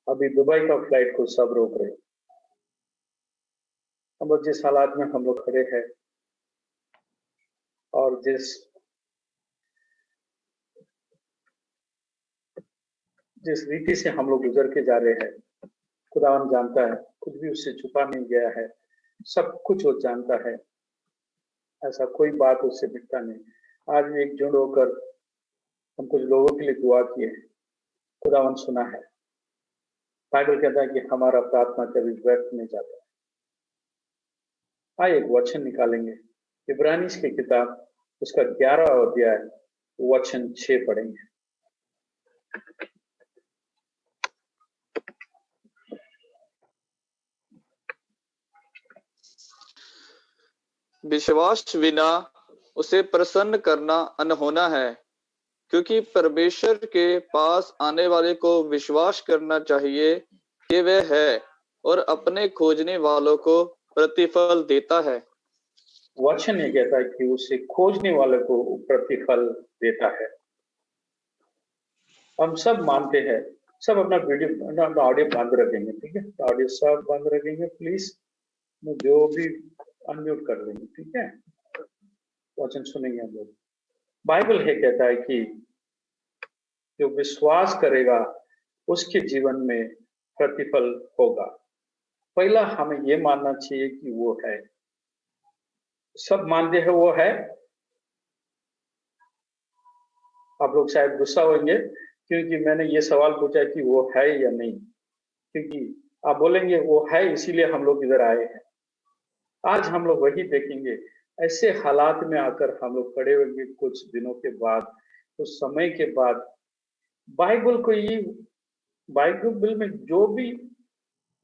अभी दुबई का फ्लाइट को सब रोक रहे हैं। हम लोग जिस हालात में हम लोग खड़े हैं और जिस रीति से हम लोग गुजर के जा रहे हैं, खुदावन जानता है, कुछ भी उससे छुपा नहीं गया है, सब कुछ वो जानता है। ऐसा कोई बात उससे मिटता नहीं। आज भी एकजुट होकर हम कुछ लोगों के लिए दुआ किए, खुदावन सुना है। बाइबल कहता है कि हमारा प्रार्थना कभी व्यर्थ नहीं जाता। आइए एक वचन निकालेंगे, इब्रानी की किताब उसका 11 अध्याय वचन 6 पढ़ेंगे। विश्वास बिना उसे प्रसन्न करना अनहोना है, क्योंकि परमेश्वर के पास आने वाले को विश्वास करना चाहिए कि वह है और अपने खोजने वालों को प्रतिफल देता है। वचन ये कहता है कि उसे खोजने वाले को प्रतिफल देता है। हम सब मानते हैं, सब अपना अपना ऑडियो बंद रखेंगे, ठीक है? ऑडियो सब बंद रखेंगे प्लीज, जो भी अनम्यूट कर देंगे, ठीक है? वचन सुनेंगे हम लोग। बाइबल है कहता है कि जो विश्वास करेगा उसके जीवन में प्रतिफल होगा। पहला हमें ये मानना चाहिए कि वो है। सब मानते हैं वो है। आप लोग शायद गुस्सा होंगे क्योंकि मैंने ये सवाल पूछा कि वो है या नहीं, क्योंकि आप बोलेंगे वो है इसीलिए हम लोग इधर आए हैं। आज हम लोग वही देखेंगे। ऐसे हालात में आकर हम लोग खड़े होंगे कुछ दिनों के बाद, कुछ समय के बाद। बाइबल को ये, बाइबल में जो भी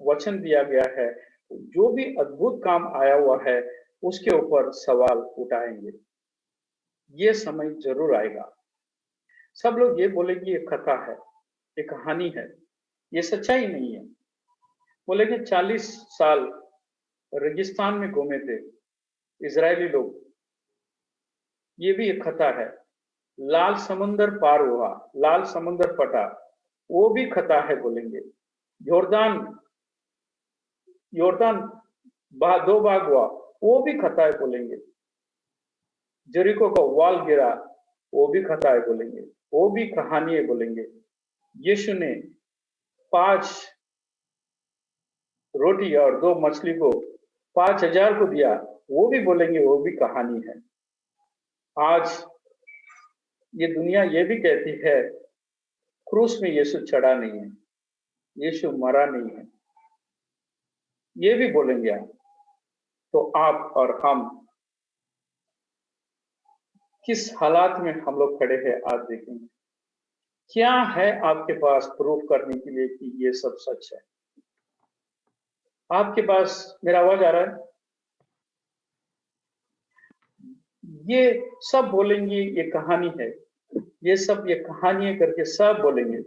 वचन दिया गया है, जो भी अद्भुत काम आया हुआ है, उसके ऊपर सवाल उठाएंगे। ये समय जरूर आएगा। सब लोग ये बोलेंगे ये कथा है, ये कहानी है, ये सच्चाई नहीं है। बोलेंगे 40 साल रेगिस्तान में घूमे थे इजरायली लोग, ये भी एक कथा है। लाल समुंदर पार हुआ, लाल समुंदर फटा, वो भी कथा है बोलेंगे। योर्दान योर्दान दो भाग हुआ, वो भी कथा है बोलेंगे। जरीको का वाल गिरा, वो भी कथा है बोलेंगे, वो भी कहानी है बोलेंगे। यीशु ने 5 रोटी और 2 मछली को 5000 को दिया, वो भी बोलेंगे वो भी कहानी है। आज ये दुनिया ये भी कहती है क्रूस में यीशु चढ़ा नहीं है, यीशु मरा नहीं है, ये भी बोलेंगे आप। तो आप और हम किस हालात में हम लोग खड़े हैं आज देखेंगे। क्या है आपके पास प्रूफ करने के लिए कि ये सब सच है? आपके पास मेरा आवाज आ रहा है? ये सब बोलेंगे ये कहानी है, ये सब ये कहानी है करके सब बोलेंगे।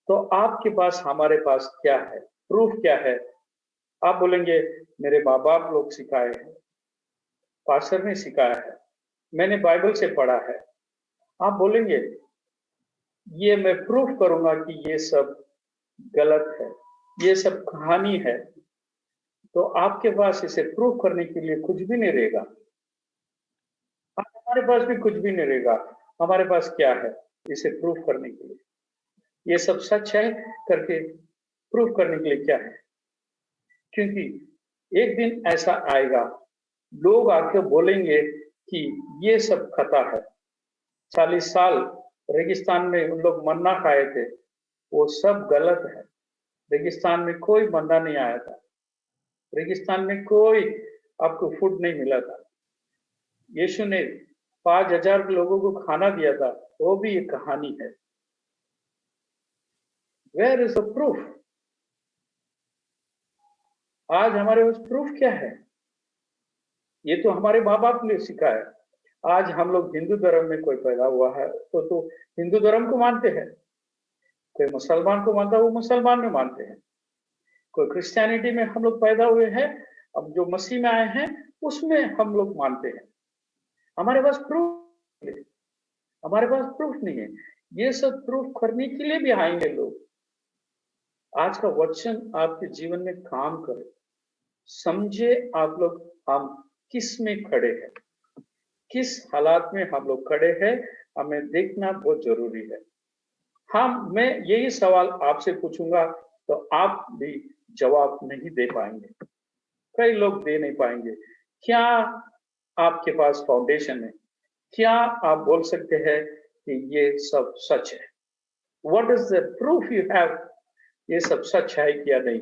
तो आपके पास हमारे पास क्या है, प्रूफ क्या है? आप बोलेंगे मेरे माँ बाप लोग सिखाए हैं, पास्टर ने सिखाया है, मैंने बाइबल से पढ़ा है। आप बोलेंगे ये मैं प्रूफ करूंगा कि ये सब गलत है, ये सब कहानी है। तो आपके पास इसे प्रूफ करने के लिए कुछ भी नहीं रहेगा। हमारे पास भी कुछ भी नहीं रहेगा। हमारे पास क्या है इसे प्रूफ करने के लिए? ये सब सच है करके प्रूफ करने के लिए क्या है? क्योंकि एक दिन ऐसा आएगा, लोग आके बोलेंगे कि ये सब कथा है। 40 साल रेगिस्तान में उन लोग मन्ना खाए थे, वो सब गलत है। रेगिस्तान में कोई मन्ना नहीं आया था, रेगिस्तान में कोई आपको फूड नहीं मिला था। यीशु ने 5000 लोगों को खाना दिया था, वो भी एक कहानी है। Where is the proof? आज हमारे पास प्रूफ क्या है? ये तो हमारे माँ बाप ने सिखाया। आज हम लोग हिंदू धर्म में कोई पैदा हुआ है तो हिंदू धर्म को मानते हैं, कोई मुसलमान को मानता है वो मुसलमान में मानते हैं, कोई क्रिश्चियनिटी में हम लोग पैदा हुए हैं, अब जो मसीह में आए हैं उसमें हम लोग मानते हैं। हमारे पास प्रूफ नहीं, हमारे पास प्रूफ नहीं है। ये सब प्रूफ करने के लिए भी आएंगे लोग। आज का वचन आपके जीवन में काम करे। समझे आप लोग हम किस में खड़े हैं, किस हालात में हम लोग खड़े हैं, हमें देखना बहुत जरूरी है। मैं यही सवाल आपसे पूछूंगा तो आप भी जवाब नहीं दे पाएंगे, कई लोग दे नहीं पाएंगे। क्या आपके पास फाउंडेशन है? क्या आप बोल सकते हैं कि ये सब सच है? What is the proof you have, ये सब सच है या नहीं?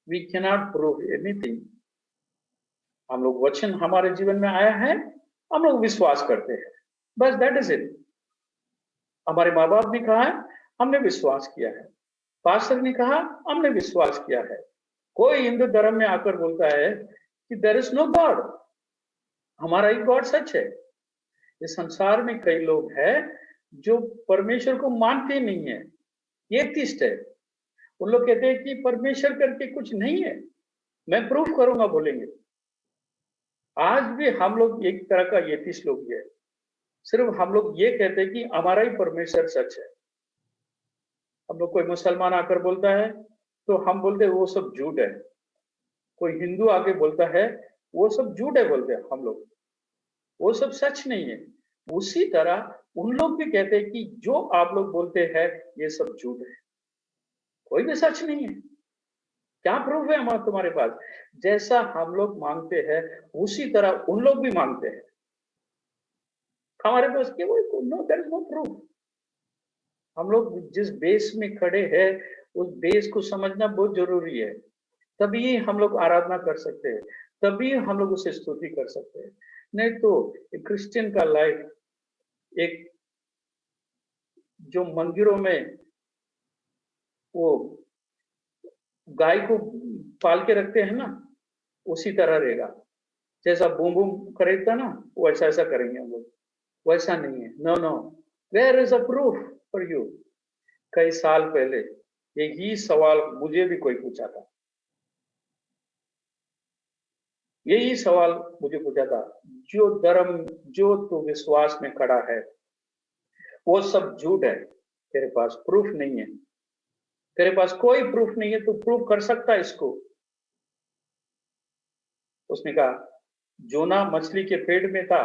We cannot prove anything. हम लोग वचन हमारे जीवन में आया है, हम लोग विश्वास करते हैं, बस दैट इज इट। हमारे माँ बाप ने कहा है, हमने विश्वास किया है। पास्टर ने कहा, हमने विश्वास किया है। कोई हिंदू धर्म में आकर बोलता है कि देयर इज नो गॉड, हमारा ही गॉड सच है। इस संसार में कई लोग हैं जो परमेश्वर को मानते नहीं है, एथिस्ट है। उन लोग कहते हैं कि परमेश्वर करके कुछ नहीं है, मैं प्रूफ करूंगा बोलेंगे। आज भी हम लोग एक तरह का एथिस्ट लोग है, सिर्फ हम लोग ये कहते हैं कि हमारा ही परमेश्वर सच है। हम लोग कोई मुसलमान आकर बोलता है तो हम बोलते हैं वो सब झूठ है। कोई हिंदू आके बोलता है वो सब झूठ है, बोलते हैं हम लोग, वो सब सच नहीं है। उसी तरह उन लोग भी कहते हैं कि जो आप लोग बोलते हैं ये सब झूठ है, कोई भी सच नहीं है। क्या प्रूफ है हमारे तुम्हारे पास? जैसा हम लोग मांगते हैं उसी तरह उन लोग भी मांगते हैं। हमारे पास केवल no, there is no proof. हम लोग जिस बेस में खड़े हैं उस बेस को समझना बहुत जरूरी है, तभी हम लोग आराधना कर सकते हैं, तभी हम लोग उसे स्तुति कर सकते हैं। नहीं तो एक क्रिश्चियन का लाइफ, एक जो मंदिरों में वो गाय को पाल के रखते हैं ना, उसी तरह रहेगा। जैसा बूम बूम करेगा ना, वैसा ऐसा करेंगे हम लोग। वैसा नहीं है। No no, where is a proof for you? कई साल पहले यही सवाल मुझे भी कोई पूछा था, यही सवाल मुझे पूछा था, जो धर्म, जो तू विश्वास में खड़ा है वो सब झूठ है, तेरे पास प्रूफ नहीं है, तेरे पास कोई प्रूफ नहीं है, तू प्रूफ कर सकता है इसको? उसने कहा जोना मछली के पेट में था,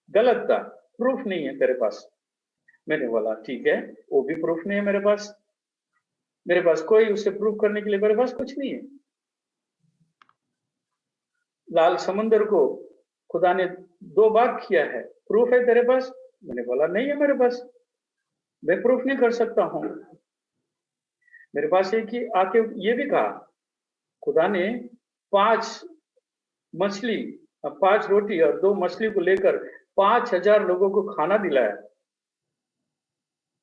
गलत था, प्रूफ नहीं है तेरे पास। मैंने बोला ठीक है, वो भी प्रूफ नहीं है मेरे पास, मेरे पास कोई उसे प्रूफ करने के लिए मेरे पास कुछ नहीं है। लाल समुद्र को खुदा ने 2 भाग किया है, प्रूफ है तेरे पास? मैंने बोला नहीं है मेरे पास, मैं प्रूफ नहीं कर सकता हूं। मेरे पास एक ही आके ये भी कहा, खुदा ने 5 मछली, 5 रोटी और 2 मछली को लेकर 5,000 लोगों को खाना दिलाया,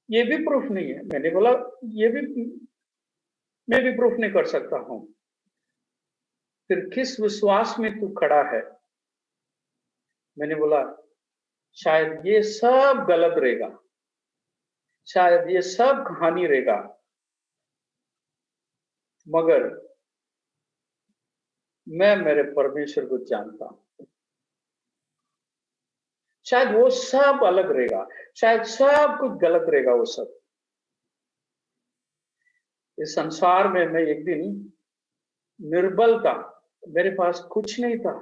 ये भी प्रूफ नहीं है। मैंने बोला ये भी मैं भी प्रूफ नहीं कर सकता हूं। फिर किस विश्वास में तू खड़ा है? मैंने बोला शायद ये सब गलत रहेगा, शायद ये सब कहानी रहेगा, मगर मैं मेरे परमेश्वर को जानता हूं। शायद वो सब अलग रहेगा, शायद सब कुछ गलत रहेगा वो सब। इस संसार में मैं एक दिन निर्बल था, मेरे पास कुछ नहीं था,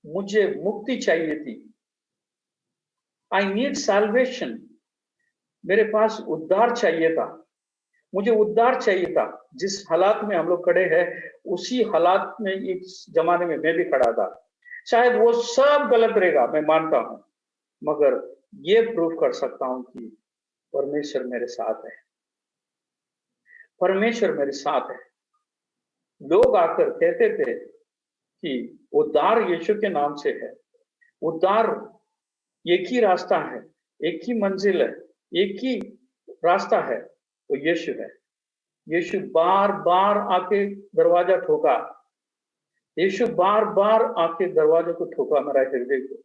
मुझे मुक्ति चाहिए थी। आई नीड सैल्वेशन, मेरे पास उद्धार चाहिए था, मुझे उद्धार चाहिए था। जिस हालात में हम लोग खड़े हैं उसी हालात में एक जमाने में मैं भी खड़ा था। शायद वो सब गलत रहेगा, मैं मानता हूं, मगर ये प्रूव कर सकता हूं कि परमेश्वर मेरे साथ है, परमेश्वर मेरे साथ है। लोग आकर कहते थे कि उद्धार यीशु के नाम से है, उद्धार एक ही रास्ता है, एक ही मंजिल है, एक ही रास्ता है, वो यीशु है। यीशु बार बार आके दरवाजा ठोका, यीशु बार बार आके दरवाजे को ठोका मेरा हृदय को।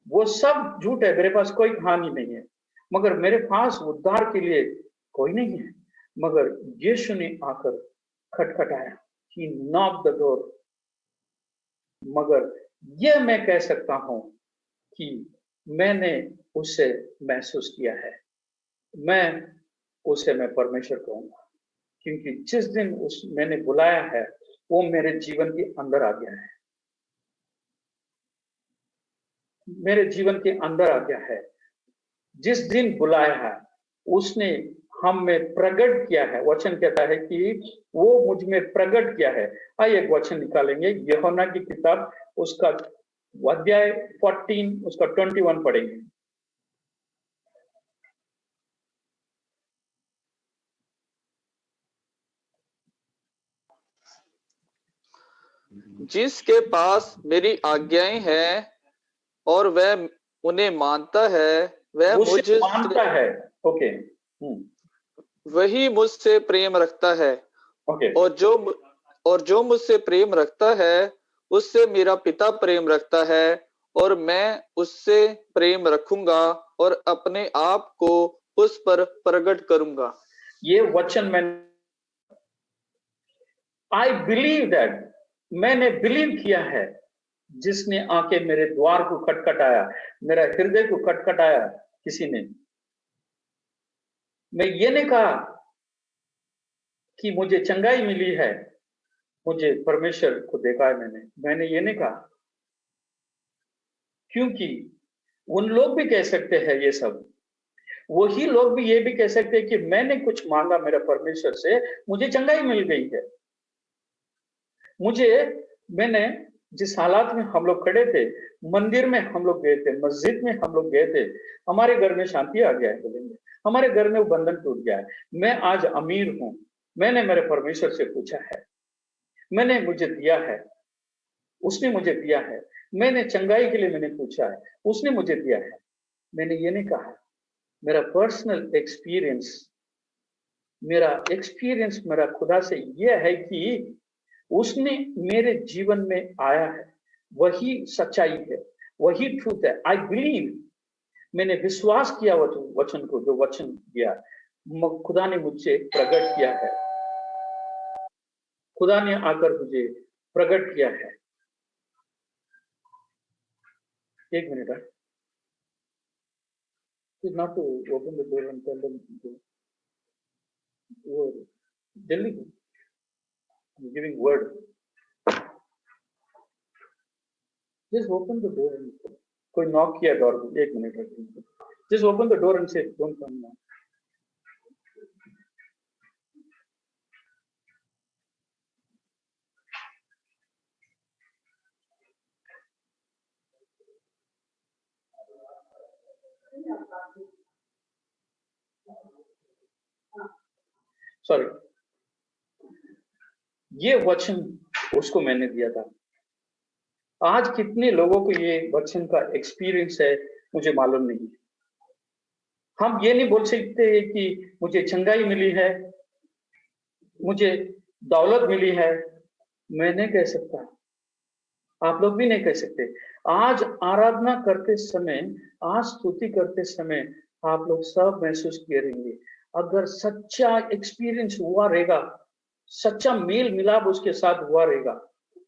वो सब झूठ है, मेरे पास कोई कहानी नहीं है, मगर मेरे पास उद्धार के लिए कोई नहीं है। मगर यीशु ने आकर खटखटाया, ही नॉक द डोर। मगर यह मैं कह सकता हूं कि मैंने उससे महसूस किया है, मैं परमेश्वर कहूंगा, क्योंकि जिस दिन उस मैंने बुलाया है वो मेरे जीवन के अंदर आ गया है, मेरे जीवन के अंदर आ गया है। जिस दिन बुलाया है उसने हम में प्रकट किया है। वचन कहता है कि वो मुझ में प्रकट किया है। आइए एक वचन निकालेंगे, यूहन्ना की किताब उसका अध्याय 14 उसका 21 पढ़ेंगे। जिसके पास मेरी आज्ञाएं हैं और वह उन्हें मानता है, वह उसे मानता है। ओके, वही मुझसे प्रेम रखता है। ओके, और जो मुझसे प्रेम रखता है उससे मेरा पिता प्रेम रखता है, और मैं उससे प्रेम रखूंगा और अपने आप को उस पर प्रकट करूंगा। ये वचन आई बिलीव दैट, मैंने बिलीव किया है। जिसने आके मेरे द्वार को खटखटाया, मेरा हृदय को खटखटाया किसी ने, मैं ये नहीं कहा कि मुझे चंगाई मिली है, मुझे परमेश्वर को देखा है मैंने ये नहीं कहा, क्योंकि उन लोग भी कह सकते हैं ये सब, वही लोग भी ये भी कह सकते हैं कि मैंने कुछ मांगा मेरा परमेश्वर से, मुझे चंगाई मिल गई है। मैंने जिस हालात में हम लोग खड़े थे, मंदिर में हम लोग गए थे, मस्जिद में हम लोग गए थे, हमारे घर में शांति आ गया है बोलेंगे, हमारे घर में वो बंधन टूट गया है, मैं आज अमीर हूं, मैंने मेरे परमेश्वर से पूछा है, मैंने मुझे दिया है, उसने मुझे दिया है, मैंने चंगाई के लिए मैंने पूछा है, उसने मुझे दिया है। मैंने ये नहीं कहा, मेरा पर्सनल एक्सपीरियंस मेरा खुदा से यह है कि उसने मेरे जीवन में आया है, वही सच्चाई है, वही ट्रूथ है। आई बिलीव, मैंने विश्वास किया वचन को, जो वचन दिया खुदा ने मुझसे प्रकट किया है, खुदा ने आकर मुझे प्रकट किया है। एक minute, not to open the door and tell them वो जल्दी giving word, just open the door and कोई नॉक किया डोर को, एक मिनट रखिए, just open the door and say don't come now. Sorry, ये वचन उसको मैंने दिया था। आज कितने लोगों को ये वचन का एक्सपीरियंस है मुझे मालूम नहीं। हम ये नहीं बोल सकते कि मुझे चंगाई मिली है, मुझे दौलत मिली है, मैं नहीं कह सकता, आप लोग भी नहीं कह सकते। आज आराधना करते समय, आज स्तुति करते समय आप लोग सब महसूस किए रहेंगे, अगर सच्चा एक्सपीरियंस हुआ रहेगा, सच्चा मेल मिलाप उसके साथ हुआ रहेगा,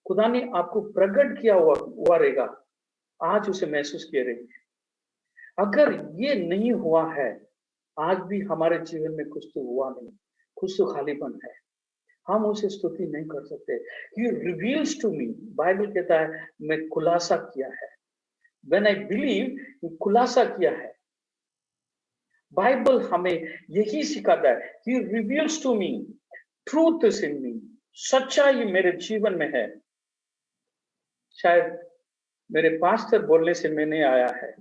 खुदा ने आपको प्रकट किया हुआ रहेगा, आज उसे महसूस किए रहेंगे। अगर ये नहीं हुआ है, आज भी हमारे जीवन में कुछ तो हुआ नहीं, कुछ तो खालीपन है, हम उसे स्तुति नहीं कर सकते। He reveals to me, Bible कहता है मैं खुलासा किया है, when I believe खुलासा किया है। बाइबल हमें यही सिखाता है, He reveals to me, truth is in me, सच्चाई मेरे जीवन में है। शायद मेरे पास्टर बोलने से मैं नहीं आया है,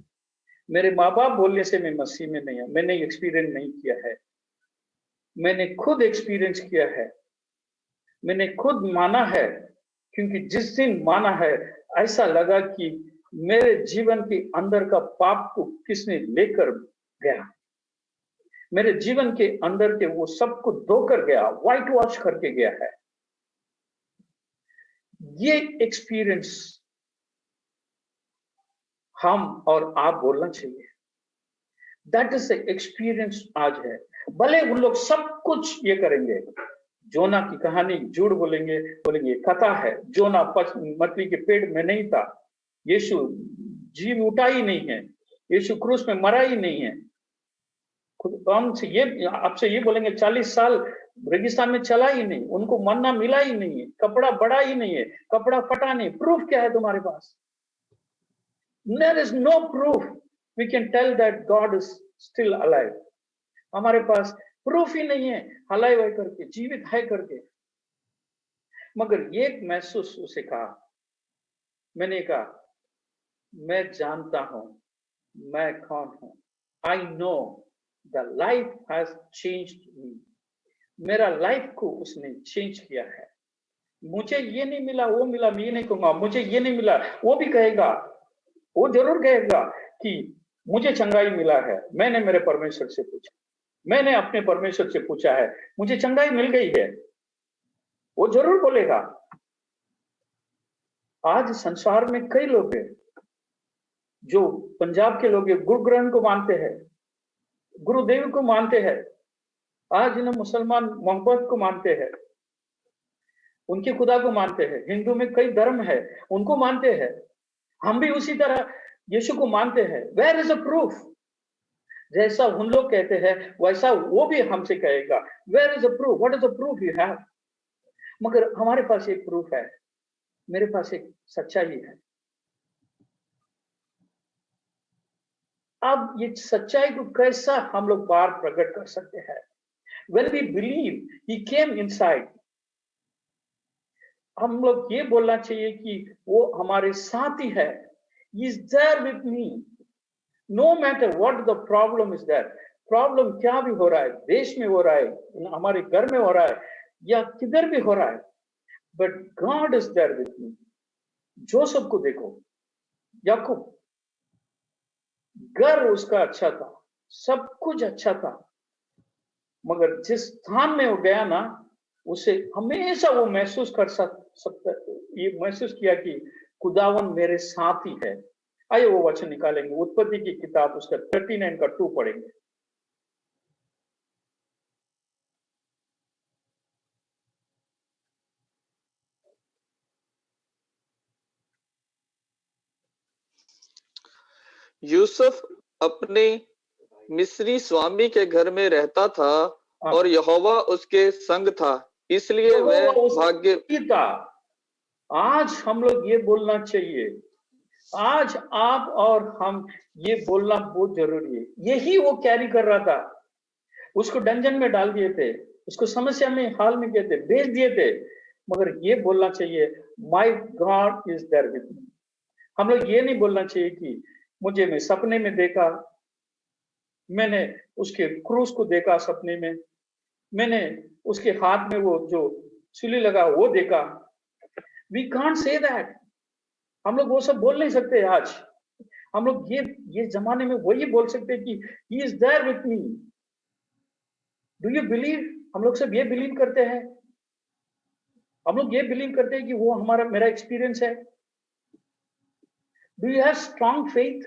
मेरे माँ बाप बोलने से मैं मसीह में नहीं आया, मैंने एक्सपीरियंस नहीं किया है, मैंने खुद एक्सपीरियंस किया है, मैंने खुद माना है। क्योंकि जिस दिन माना है, ऐसा लगा कि मेरे जीवन के अंदर का पाप को किसने लेकर गया, मेरे जीवन के अंदर के वो सब को धोकर गया, व्हाइट वॉश करके गया है। ये एक्सपीरियंस हम और आप बोलना चाहिए, दैट इज द एक्सपीरियंस आज है। भले उन लोग सब कुछ ये करेंगे, जोना की कहानी झूठ बोलेंगे कथा है, जोना मछली के पेट में नहीं था, यीशु जी उठा ही नहीं है, यीशु क्रूस में मरा ही नहीं है। हम से ये आपसे ये बोलेंगे 40 साल रेगिस्तान में चला ही नहीं, उनको मन्ना मिला ही नहीं है, कपड़ा बड़ा ही नहीं है, कपड़ा फटा नहीं, प्रूफ क्या है तुम्हारे पास? There is no proof we can tell that God is still alive. हमारे पास प्रूफ ही नहीं है हलाए हुए करके, जीवित है करके। मगर ये महसूस उसे कहा, मैंने कहा मैं जानता हूं मैं कौन हूं। I know the life has changed me. मेरा लाइफ को उसने चेंज किया है। मुझे ये नहीं मिला वो मिला, मैं ये नहीं कहूंगा मुझे ये नहीं मिला, वो भी कहेगा, वो जरूर कहेगा कि मुझे चंगाई मिला है। मैंने मेरे परमेश्वर से पूछा, मैंने अपने परमेश्वर से पूछा है, मुझे चंगाई मिल गई है, वो जरूर बोलेगा। आज संसार में कई लोग हैं जो पंजाब के लोग गुरु ग्रंथ को मानते हैं, गुरुदेव को मानते हैं, आज इन्हें मुसलमान मोहब्बत को मानते हैं, उनके खुदा को मानते हैं। हिंदू में कई धर्म है, उनको मानते हैं। हम भी उसी तरह यीशु को मानते हैं। Where is a proof? जैसा उन लोग कहते हैं वैसा वो भी हमसे कहेगा, where is a proof? What is a proof you have? मगर हमारे पास एक प्रूफ है, मेरे पास एक सच्चाई है। अब ये सच्चाई को कैसा हम लोग बाहर प्रकट कर सकते हैं? When we believe he came inside, हम लोग ये बोलना चाहिए कि वो हमारे साथ ही है। He is there with me. No matter what the problem is there. Problem क्या भी हो रहा है, देश में हो रहा है, हमारे घर में हो रहा है, या किधर भी हो रहा है, but God is there with me. Joseph को देखो, याकूब, घर उसका अच्छा था, सब कुछ अच्छा था, मगर जिस स्थान में वो गया ना, उसे हमेशा वो महसूस कर सकता, ये महसूस किया कि खुदावन मेरे साथ ही है। आइए वो वचन निकालेंगे, उत्पत्ति की किताब उसका 39 का 2 पढ़ेंगे। यूसुफ अपने मिस्री स्वामी के घर में रहता था और यहोवा उसके संग था, इसलिए वह भाग्य था। आज हम लोग ये बोलना चाहिए, आज आप और हम ये बोलना बहुत जरूरी है। यही वो कैरी कर रहा था। उसको डंजन में डाल दिए थे, उसको समस्या में हाल में किए थे, भेज दिए थे, मगर ये बोलना चाहिए my God is there with me. हम लोग ये नहीं बोलना चाहिए कि मुझे मैं सपने में देखा, मैंने उसके क्रूस को देखा सपने में, मैंने उसके हाथ में वो जो सूली लगा वो देखा। We can't say that. हम लोग वो सब बोल नहीं सकते आज। हम लोग ये जमाने में वही बोल सकते हैं कि he is there with me. Do you believe? हम लोग सब ये बिलीव करते हैं, हम लोग ये बिलीव करते हैं कि वो हमारा मेरा एक्सपीरियंस है। Do you have strong faith?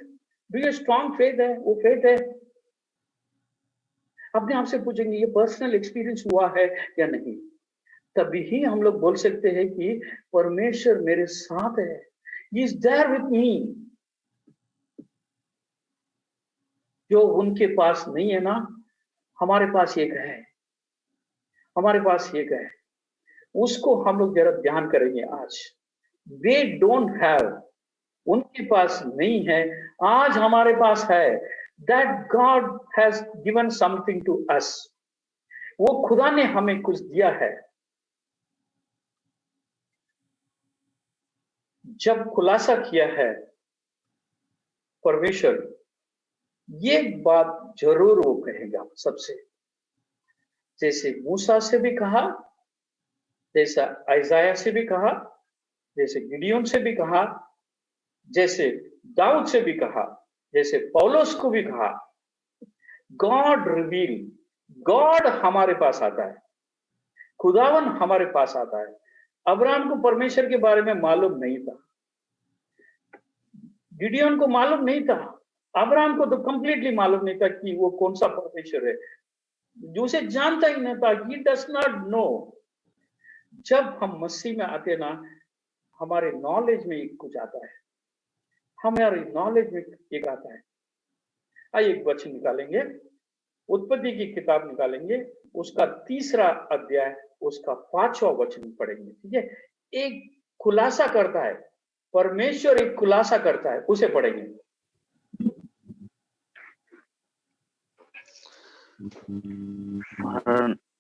Do you strong faith है? वो फेथ है? अपने आप से पूछेंगे ये पर्सनल एक्सपीरियंस हुआ है या नहीं, तभी ही हम लोग बोल सकते हैं कि परमेश्वर मेरे साथ है, he is there with me. जो उनके पास नहीं है ना, हमारे पास एक है, हमारे पास एक है, उसको हम लोग जरा ध्यान करेंगे आज। वे डोंट हैव, उनके पास नहीं है, आज हमारे पास है। That God has given something to us. वो खुदा ने हमें कुछ दिया है। जब खुलासा किया है परमेश्वर, ये बात जरूर वो कहेगा सबसे। जैसे मूसा से भी कहा, जैसा आइजाया से भी कहा, जैसे गिडियोन से भी कहा, जैसे दाऊद से भी कहा, जैसे पौलुस को भी कहा, गॉड रिवील, गॉड हमारे पास आता है, खुदावन हमारे पास आता है। अब्राहम को परमेश्वर के बारे में मालूम नहीं था, गिडियोन को मालूम नहीं था, अब्राहम को तो कंप्लीटली मालूम नहीं था कि वो कौन सा परमेश्वर है, जो उसे जानता ही नहीं था। He does not know. जब हम मसीह में आते ना, हमारे नॉलेज में कुछ आता है, हमारे नॉलेज में एक आता है, आइए एक वचन निकालेंगे, उत्पत्ति की किताब निकालेंगे, उसका 3 अध्याय, उसका 5वां वचन पढ़ेंगे। ठीक है, एक खुलासा करता है, परमेश्वर एक खुलासा करता है, उसे पढ़ेंगे।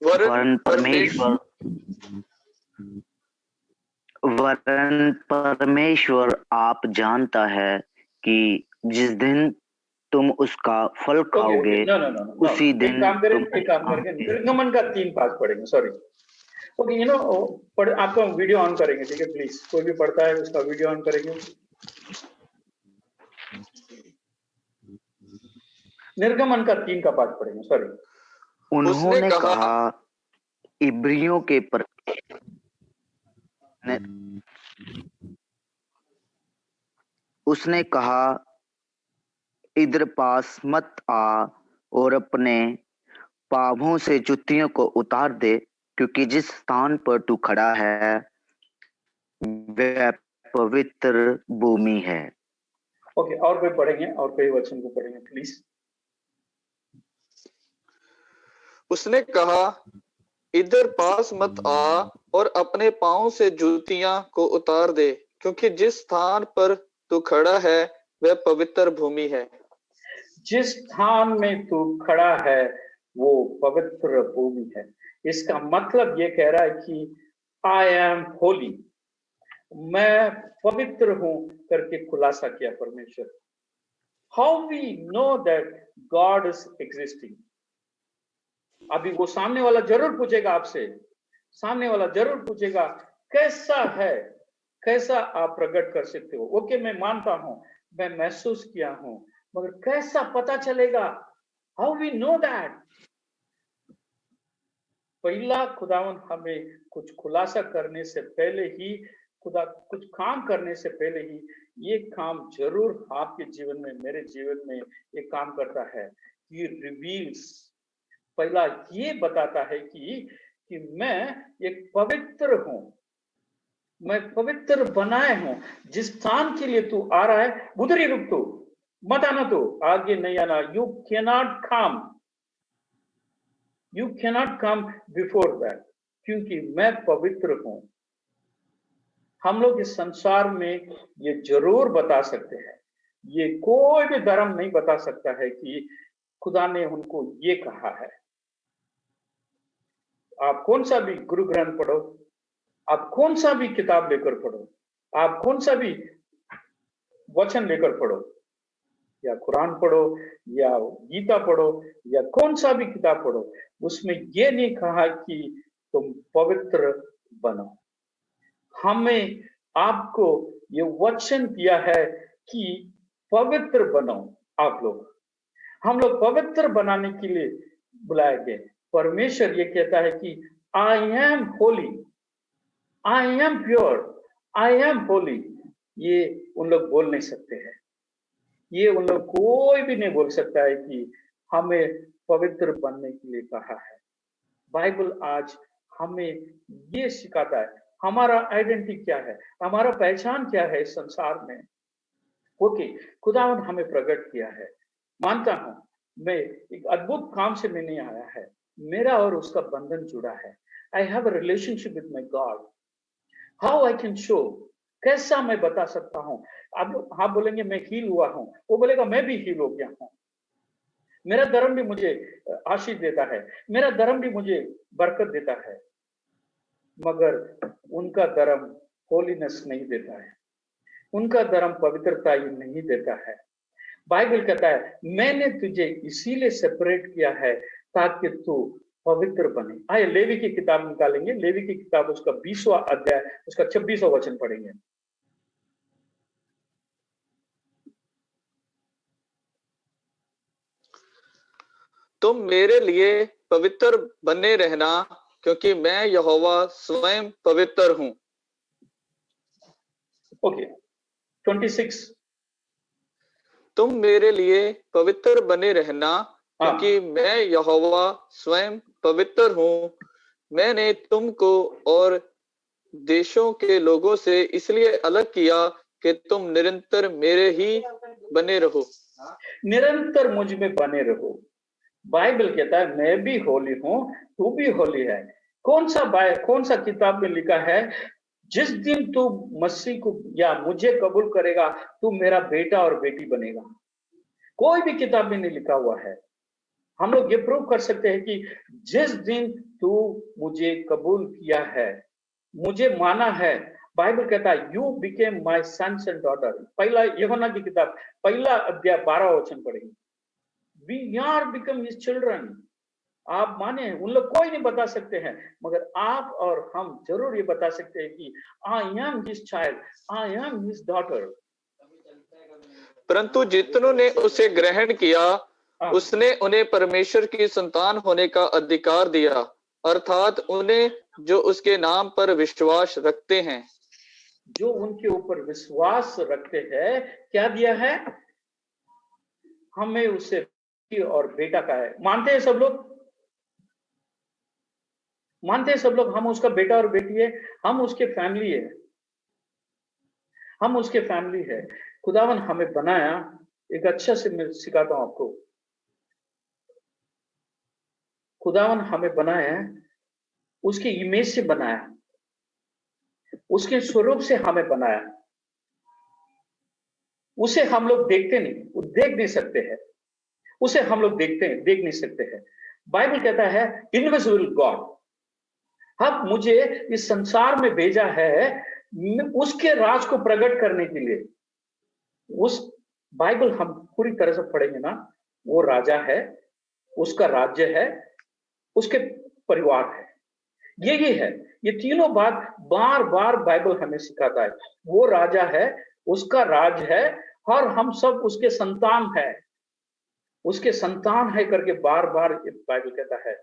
वरन परमेश्वर परमेश्वर आप जानता है कि जिस दिन तुम उसका फल खाओगे उसी दिन एक काम करेंगे, निर्गमन का 3:5 पढ़ेंगे। सॉरी, ओके, आपका वीडियो ऑन करेंगे। ठीक है, प्लीज, कोई भी पढ़ता है उसका वीडियो ऑन करेंगे। निर्गमन का 3:5 पढ़ेंगे। सॉरी, उन्होंने कहा इब्रियों के उसने कहा इधर पास मत आ और अपने पांवों से जुतियों को उतार दे, क्योंकि जिस स्थान पर तू खड़ा है वह पवित्र भूमि है। ओके, और कोई पढ़ेंगे, और कोई वचन को पढ़ेंगे प्लीज। उसने कहा इधर पास मत आ और अपने पांव से जूतियां को उतार दे, क्योंकि जिस स्थान पर तू खड़ा है वह पवित्र भूमि है। जिस स्थान में तू खड़ा है वो पवित्र भूमि है। इसका मतलब ये कह रहा है कि आई एम होली, मैं पवित्र हूं करके खुलासा किया परमेश्वर। How we know that God is existing? अभी वो सामने वाला जरूर पूछेगा आपसे, सामने वाला जरूर पूछेगा कैसा है, कैसा आप प्रकट कर सकते हो? ओके, मैं मानता हूं, मैं महसूस किया हूं, मगर कैसा पता चलेगा? How we know that? पहला खुदावन हमें कुछ खुलासा करने से पहले ही, खुदा कुछ काम करने से पहले ही, ये काम जरूर आपके जीवन में, मेरे जीवन में ये काम करता है। ये रिवील्स, पहला ये बताता है कि मैं एक पवित्र हूं, मैं पवित्र बनाए हूं। जिस स्थान के लिए तू आ रहा है उधर ही रुक, तू मत आना, तू आगे नहीं आना। You cannot come, you cannot come before that, क्योंकि मैं पवित्र हूं। हम लोग इस संसार में ये जरूर बता सकते हैं, ये कोई भी धर्म नहीं बता सकता है कि खुदा ने उनको ये कहा है। आप कौन सा भी गुरु ग्रंथ पढ़ो, आप कौन सा भी किताब लेकर पढ़ो, आप कौन सा भी वचन लेकर पढ़ो, या कुरान पढ़ो या गीता पढ़ो या कौन सा भी किताब पढ़ो, उसमें ये नहीं कहा कि तुम पवित्र बनो। हमें आपको ये वचन दिया है कि पवित्र बनो आप लोग। हम लोग पवित्र बनाने के लिए बुलाए गए। परमेश्वर ये कहता है कि I am holy, I am pure, I am Holi. ये उन लोग बोल नहीं सकते हैं, ये उन लोग कोई भी नहीं बोल सकता है कि हमें पवित्र बनने के लिए कहा है। बाइबल आज हमें ये सिखाता है हमारा आइडेंटिटी क्या है, हमारा पहचान क्या है इस संसार में। ओके, खुदावन हमें प्रकट किया है। मानता हूं, मैं एक अद्भुत काम से मैं नहीं आया है, मेरा और उसका बंधन जुड़ा है। I have a relationship with my God. How I can show, कैसा मैं बता सकता हूं? आप बोलेंगे मैं हील हुआ हूं, वो बोलेगा मैं भी हील हो गया हूं। मेरा धर्म भी मुझे आशीष देता है, मेरा धर्म भी मुझे बरकत देता है, मगर उनका धर्म होलीनेस नहीं देता है, उनका धर्म पवित्रता ही नहीं देता है। बाइबल कहता है मैंने तुझे इसीलिए सेपरेट किया है ताकि तू पवित्र बने। आइए लेवी की किताब निकालेंगे, लेवी की किताब उसका 20वां अध्याय, उसका 26वां वचन पढ़ेंगे। तुम मेरे लिए पवित्र बने रहना, क्योंकि मैं यहोवा स्वयं पवित्र हूं। ओके, 26। तुम मेरे लिए पवित्र बने रहना, क्योंकि मैं यहोवा स्वयं पवित्र हूं। मैंने तुमको और देशों के लोगों से इसलिए अलग किया कि तुम निरंतर मेरे ही बने रहो। निरंतर मुझ में बने रहो। बाइबल कहता है मैं भी होली हूं, तू भी होली है। कौन सा किताब में लिखा है, जिस दिन तू मसीह को या मुझे कबूल करेगा, तू मेरा बेटा और बेटी बनेगा? कोई भी किताब में नहीं लिखा हुआ है। हम लोग ये प्रूव कर सकते हैं कि जिस दिन तू मुझे कबूल किया है, मुझे माना है, बाइबल कहता है you became my sons and daughter. पहला यूहन्ना की किताब पहला अध्याय 12 वचन पढ़ेंगे, we are become his children. आप माने, उन लोग कोई नहीं बता सकते हैं, मगर आप और हम जरूर ये बता सकते हैं कि I am his child, I am his daughter. परंतु जितनों ने उसे ग्रहण किया, उसने उन्हें परमेश्वर की संतान होने का अधिकार दिया, अर्थात उन्हें जो उसके नाम पर विश्वास रखते हैं। जो उनके ऊपर विश्वास रखते हैं, क्या दिया है? हमें उसे और बेटा का है। मानते हैं सब लोग? मानते हैं सब लोग हम उसका बेटा और बेटी है, हम उसके फैमिली है, हम उसके फैमिली है। खुदावन हमें बनाया, एक अच्छा से मैं सिखाता हूं आपको। खुदावन हमें बनाया, उसकी इमेज से बनाया, उसके स्वरूप से हमें बनाया। उसे हम लोग देखते नहीं, वो देख नहीं सकते हैं, उसे हम लोग देख नहीं सकते हैं। बाइबल कहता है इनविजिबल गॉड। अब मुझे इस संसार में भेजा है उसके राज को प्रकट करने के लिए। उस बाइबल हम पूरी तरह से पढ़ेंगे ना, वो राजा है, उसका राज्य है, उसके परिवार है, यही है। ये तीनों बात बार बार बाइबल हमें सिखाता है। वो राजा है, उसका राज है, और हम सब उसके संतान है, उसके संतान है करके बार बार बाइबल कहता है।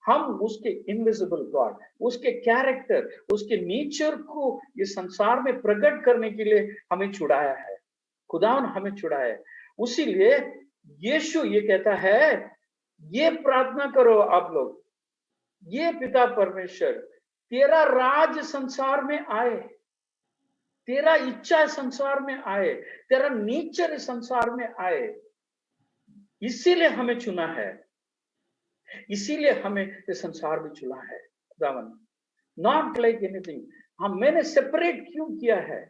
हम उसके इनविजिबल गॉड, उसके कैरेक्टर, उसके नेचर को इस संसार में प्रकट करने के लिए हमें छुड़ाया है। खुदावन हमें छुड़ाया है। उसीलिए यीशु ये कहता है, ये प्रार्थना करो आप लोग, ये पिता परमेश्वर, तेरा राज संसार में आए, तेरा इच्छा संसार में आए, तेरा नेचर संसार में आए। इसीलिए हमें चुना है, इसीलिए हमें इस संसार में चुना है खुदावन। Not like anything. हम मैंने सेपरेट क्यों किया है?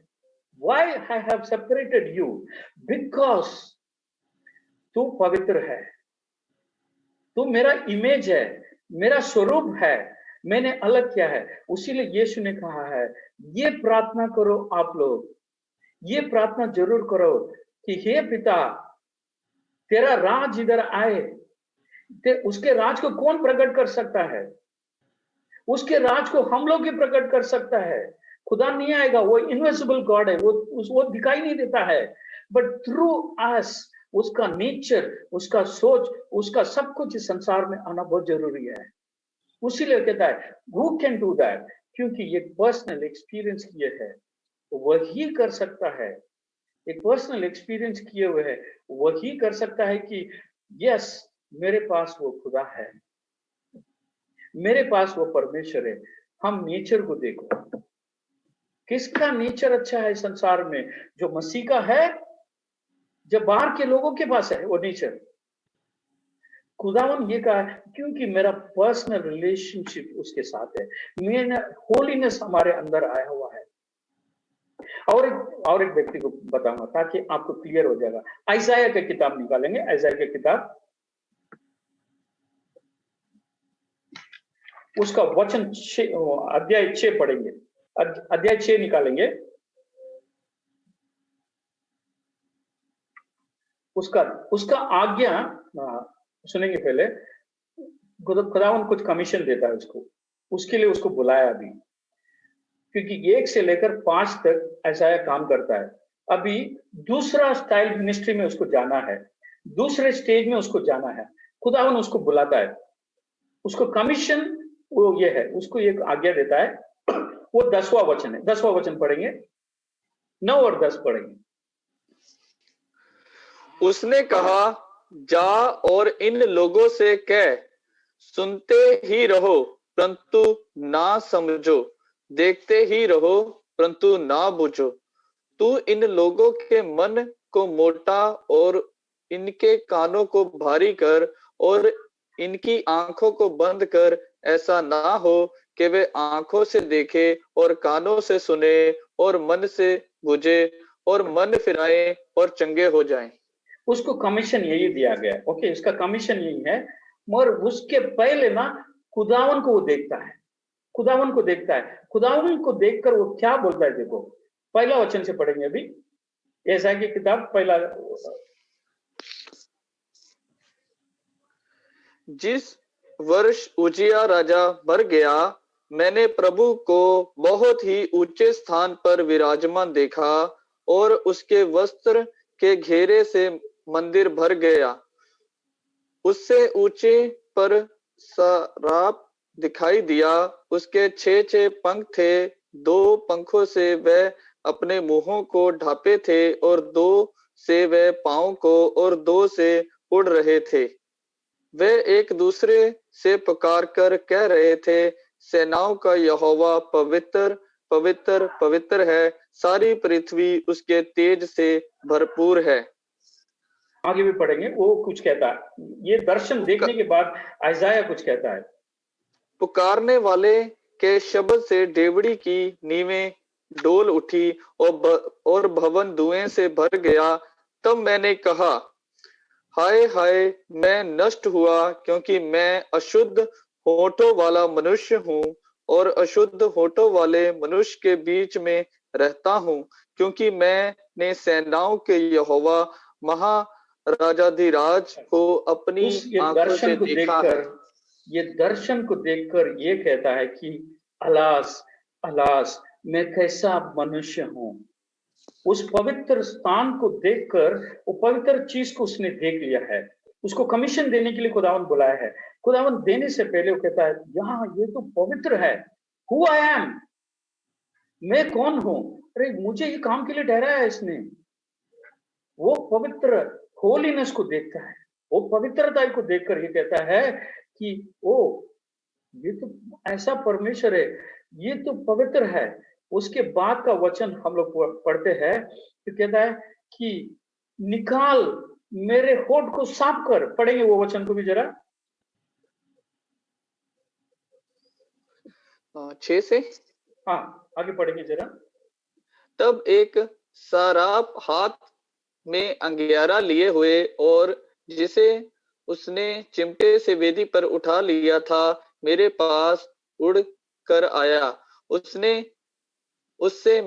Why I have separated you? Because तू पवित्र है, तू मेरा इमेज है, मेरा स्वरूप है, मैंने अलग किया है। उसीलिए यीशु ने कहा है, ये प्रार्थना करो आप लोग, ये प्रार्थना जरूर करो कि हे पिता, तेरा राज इधर आए। उसके राज को कौन प्रकट कर सकता है? उसके राज को हम लोग ही प्रकट कर सकता है। खुदा नहीं आएगा, वो इनविजिबल गॉड है, वो दिखाई नहीं देता है, बट थ्रू अस उसका नेचर, उसका सोच, उसका सब कुछ इस संसार में आना बहुत जरूरी है। उसीलिए कहता है हु कैन डू दैट, क्योंकि ये पर्सनल एक्सपीरियंस किए है वही कर सकता है। एक पर्सनल एक्सपीरियंस किए हुए है वही कर सकता है कि यस, मेरे पास वो खुदा है, मेरे पास वो परमेश्वर है। हम नेचर को देखो, किसका नेचर अच्छा है संसार में? जो मसीह का है, जब बाहर के लोगों के पास है वो नेचर। खुदावन ये कहा क्योंकि मेरा पर्सनल रिलेशनशिप उसके साथ है, मेरा होलीनेस हमारे अंदर आया हुआ है। और एक व्यक्ति को बताऊंगा ताकि आपको क्लियर हो जाएगा। आइजाया की किताब निकालेंगे, आइजाया की किताब, उसका वचन अध्याय 6 पढ़ेंगे, अध्याय 6 निकालेंगे। उसका आज्ञा सुनेंगे। पहले खुदावन कुछ कमीशन देता है उसको, उसके लिए उसको बुलाया भी, क्योंकि 1 से लेकर 5 तक ऐसा काम करता है। अभी दूसरा स्टाइल मिनिस्ट्री में उसको जाना है, दूसरे स्टेज में उसको जाना है। खुदावन उसको बुलाता है, उसको कमीशन वो ये है, उसको एक आज्ञा देता है। वो 10वां वचन है, 10वां वचन पढ़ेंगे, 9 और 10 पढ़ेंगे। उसने कहा, जा और इन लोगों से कह, सुनते ही रहो परंतु ना समझो, देखते ही रहो परंतु ना बूझो। तू इन लोगों के मन को मोटा और इनके कानों को भारी कर और इनकी आंखों को बंद कर, ऐसा ना हो कि वे आंखों से देखे और कानों से सुने और मन से बुझे और मन फिराए और चंगे हो जाएं। उसको कमीशन यही दिया गया, ओके, इसका कमीशन यही है। मगर उसके पहले ना खुदावन को वो देखता है, खुदावन को देखता है। खुदावन को देखकर वो क्या बोलता है, देखो पहला वचन से पढ़ेंगे अभी, यशायाह की किताब पहला। जिस वर्ष उजिया राजा मर गया, मैंने प्रभु को बहुत ही ऊंचे स्थान पर विराजमान देखा और उसके वस्त्र के घेरे से मंदिर भर गया। उससे ऊंचे पर सराप दिखाई दिया, उसके 6 पंख थे, 2 पंखों से वह अपने मुंहों को ढांपे थे और 2 से वह पांव को और 2 से उड़ रहे थे। वे एक दूसरे से पुकार कर कह रहे थे, सेनाओं का यहोवा पवित्र पवित्र पवित्र है, सारी पृथ्वी उसके तेज से भरपूर है। आगे भी पढ़ेंगे, वो कुछ कहता है, ये दर्शन देखने के बाद यशायाह कुछ कहता है। पुकारने वाले के शब्द से डेवढ़ी की नींवें डोल उठी और भवन धुएं से भर गया। तब मैंने कहा, हाय हाय, मैं नष्ट हुआ, क्योंकि मैं अशुद्ध होठों वाला मनुष्य हूँ और अशुद्ध होठों वाले मनुष्य के बीच में रहता हूँ, क्योंकि मैंने सेनाओं के यहोवा महाराजाधिराज को अपनी ये आंखों से दर्शन को देखा है। देखकर, ये दर्शन को देखकर ये कहता है कि अलास अलास, मैं कैसा मनुष्य हूँ। उस पवित्र स्थान को देखकर, वो पवित्र चीज को उसने देख लिया है। उसको कमीशन देने के लिए खुदावन बुलाया है। खुदावन देने से पहले वो कहता है, यहाँ ये तो पवित्र है, हु आई एम, मैं कौन हूं, अरे मुझे ये काम के लिए ठहराया है इसने। वो पवित्र होलीनेस को देखता है, वो पवित्रता को देखकर ये कहता है कि ओ, ये तो ऐसा परमेश्वर है, ये तो पवित्र है। उसके बाद का वचन हम लोग पढ़ते हैं, तो कहता है कि निकाल मेरे होठ को साफ कर। पढ़ेंगे वो वचन को भी जरा, 6 से। हाँ आगे पढ़ेंगे जरा। तब एक सराप हाथ में अंगियारा लिए हुए और जिसे उसने चिमटे से वेदी पर उठा लिया था, मेरे पास उड़ कर आया। उसने उससे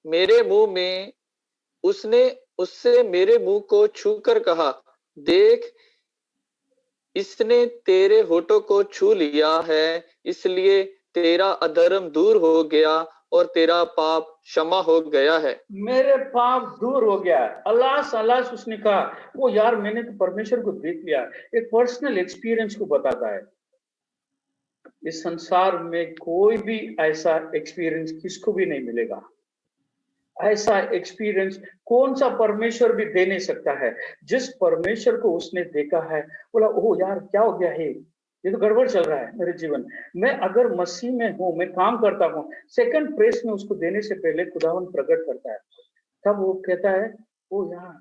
मेरे मुंह को छूकर कहा, देख, इसने तेरे होठों को छू लिया है, इसलिए तेरा अधर्म दूर हो गया और तेरा पाप क्षमा हो गया है। मेरे पाप दूर हो गया। अल्लाह अल्लाह उसने कहा, वो यार मैंने तो परमेश्वर को देख लिया। एक पर्सनल एक्सपीरियंस को बताता है। इस संसार में कोई भी ऐसा एक्सपीरियंस किसको भी नहीं मिलेगा। ऐसा एक्सपीरियंस कौन सा परमेश्वर भी दे नहीं सकता है। जिस परमेश्वर को उसने देखा है, बोला ओह यार क्या हो गया है, ये तो गड़बड़ चल रहा है मेरे जीवन में। अगर मसीह में हूं, मैं काम करता हूं, सेकंड प्रेस में उसको देने से पहले खुदावन प्रकट करता है। तब वो कहता है, ओ यार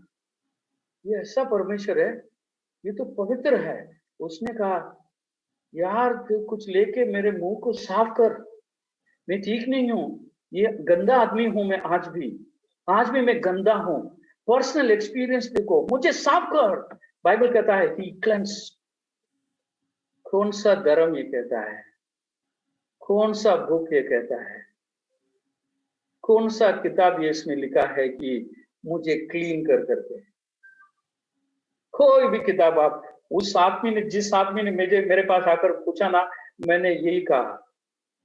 ये ऐसा परमेश्वर है, ये तो पवित्र है। उसने कहा, यार तू कुछ लेके मेरे मुंह को साफ कर, मैं ठीक नहीं हूं, ये गंदा आदमी हूं मैं। आज भी मैं गंदा हूं। पर्सनल एक्सपीरियंस देखो, मुझे साफ कर। बाइबल कहता है ही क्लेंस। कौन सा धर्म ये कहता है, कौन सा बुक ये कहता है, कौन सा किताब ये इसमें लिखा है कि मुझे क्लीन कर करके। कोई भी किताब आप, उस आदमी ने, जिस आदमी ने मेरे पास आकर पूछा ना, मैंने यही कहा,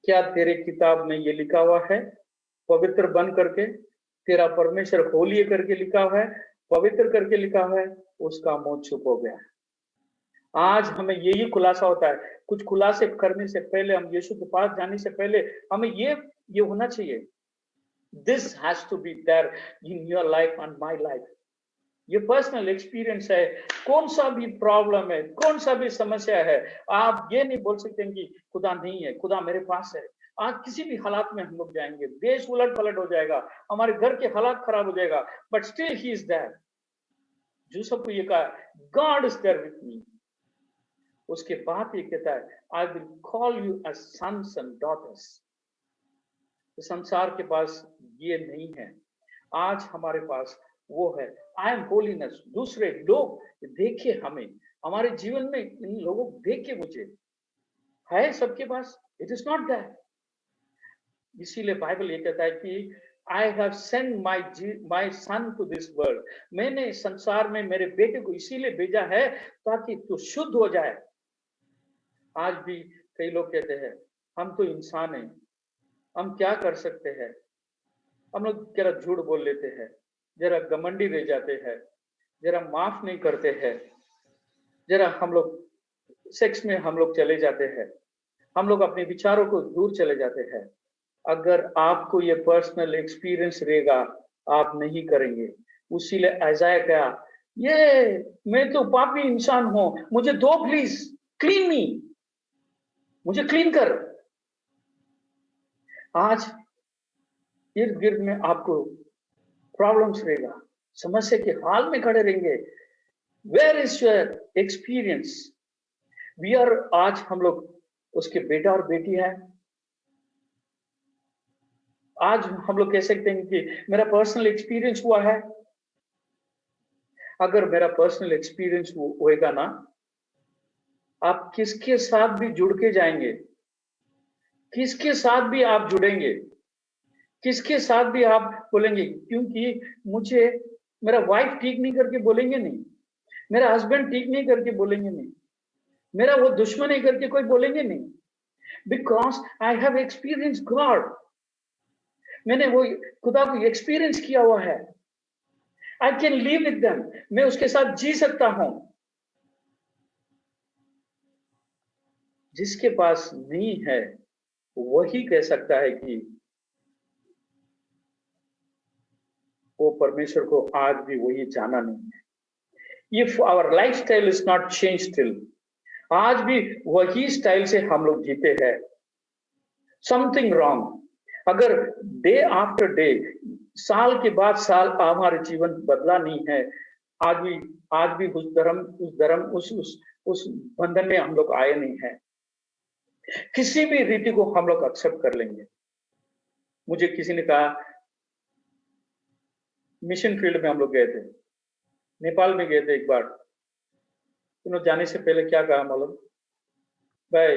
क्या तेरे किताब में ये लिखा हुआ है पवित्र बन करके, तेरा परमेश्वर होली करके लिखा हुआ है, पवित्र करके लिखा हुआ है? उसका मुंह चुप हो गया। आज हमें यही खुलासा होता है। कुछ खुलासे करने से पहले, हम यीशु के पास जाने से पहले, हमें ये होना चाहिए, this has to be there in your life and my life. ये पर्सनल एक्सपीरियंस है। कौन सा भी प्रॉब्लम है, कौन सा भी समस्या है, आप ये नहीं बोल सकते कि खुदा नहीं है, खुदा मेरे पास है। आज किसी भी हालात में हम लोग जाएंगे, देश उलट पलट हो जाएगा, हमारे घर के हालात खराब हो जाएगा, but still he is there. Joseph को ये कहा, God is there with me. उसके बाद ये कहता है, I will call you as sons and daughters. संसार के पास ये नहीं है, आज हमारे पास वो है। I M holiness. दूसरे लोग देखे हमें, हमारे जीवन में इन लोगों को देख के मुझे है सबके पास, इट इज नॉट दैट। इसीलिए बाइबल ये कहता है कि I have send my son to this world. मैंने संसार में मेरे बेटे को इसीलिए भेजा है ताकि तू शुद्ध हो जाए। आज भी कई लोग कहते हैं, हम तो इंसान हैं, हम क्या कर सकते हैं। हम लोग जरा झूठ बोल लेते हैं, जरा घमंडी रह जाते हैं, जरा माफ नहीं करते हैं, जरा हम लोग सेक्स में हम लोग चले जाते हैं, हम लोग अपने विचारों को दूर चले जाते हैं। अगर आपको ये पर्सनल एक्सपीरियंस रहेगा, आप नहीं करेंगे। उसीलिए ऐसाया क्या, ये मैं तो पापी इंसान हूं, मुझे दो प्लीज, क्लीन मी, मुझे क्लीन कर। आज इर्द गिर्द में आपको प्रॉब्लम्स रहेगा, समस्या के हाल में खड़े रहेंगे। Where is your experience? We are, आज हम लोग उसके बेटा और बेटी है। आज हम लोग कह सकते हैं कि मेरा पर्सनल एक्सपीरियंस हुआ है। अगर मेरा पर्सनल एक्सपीरियंस होएगा ना, आप किसके साथ भी जुड़ के जाएंगे, किसके साथ भी आप जुड़ेंगे, किसके साथ भी आप बोलेंगे, क्योंकि मुझे मेरा वाइफ ठीक नहीं करके बोलेंगे नहीं, मेरा हस्बैंड ठीक नहीं करके बोलेंगे नहीं, मेरा वो दुश्मन है करके कोई बोलेंगे नहीं, because I have experience God. मैंने वो खुदा को एक्सपीरियंस किया हुआ है। I can live with them, मैं उसके साथ जी सकता हूं। जिसके पास नहीं है वही कह सकता है कि वो परमेश्वर को आज भी वही जाना नहीं है। If our life style is not change still, आज भी वही स्टाइल से हम लोग जीते हैं, समथिंग रॉन्ग। अगर डे आफ्टर डे, साल के बाद साल हमारे जीवन बदला नहीं है, आज भी उस बंधन में हम लोग आए नहीं है, किसी भी रीति को हम लोग एक्सेप्ट कर लेंगे। मुझे किसी ने कहा, मिशन फील्ड में हम लोग गए थे, नेपाल में गए थे एक बार। उन्होंने जाने से पहले क्या कहा मालूम? भाई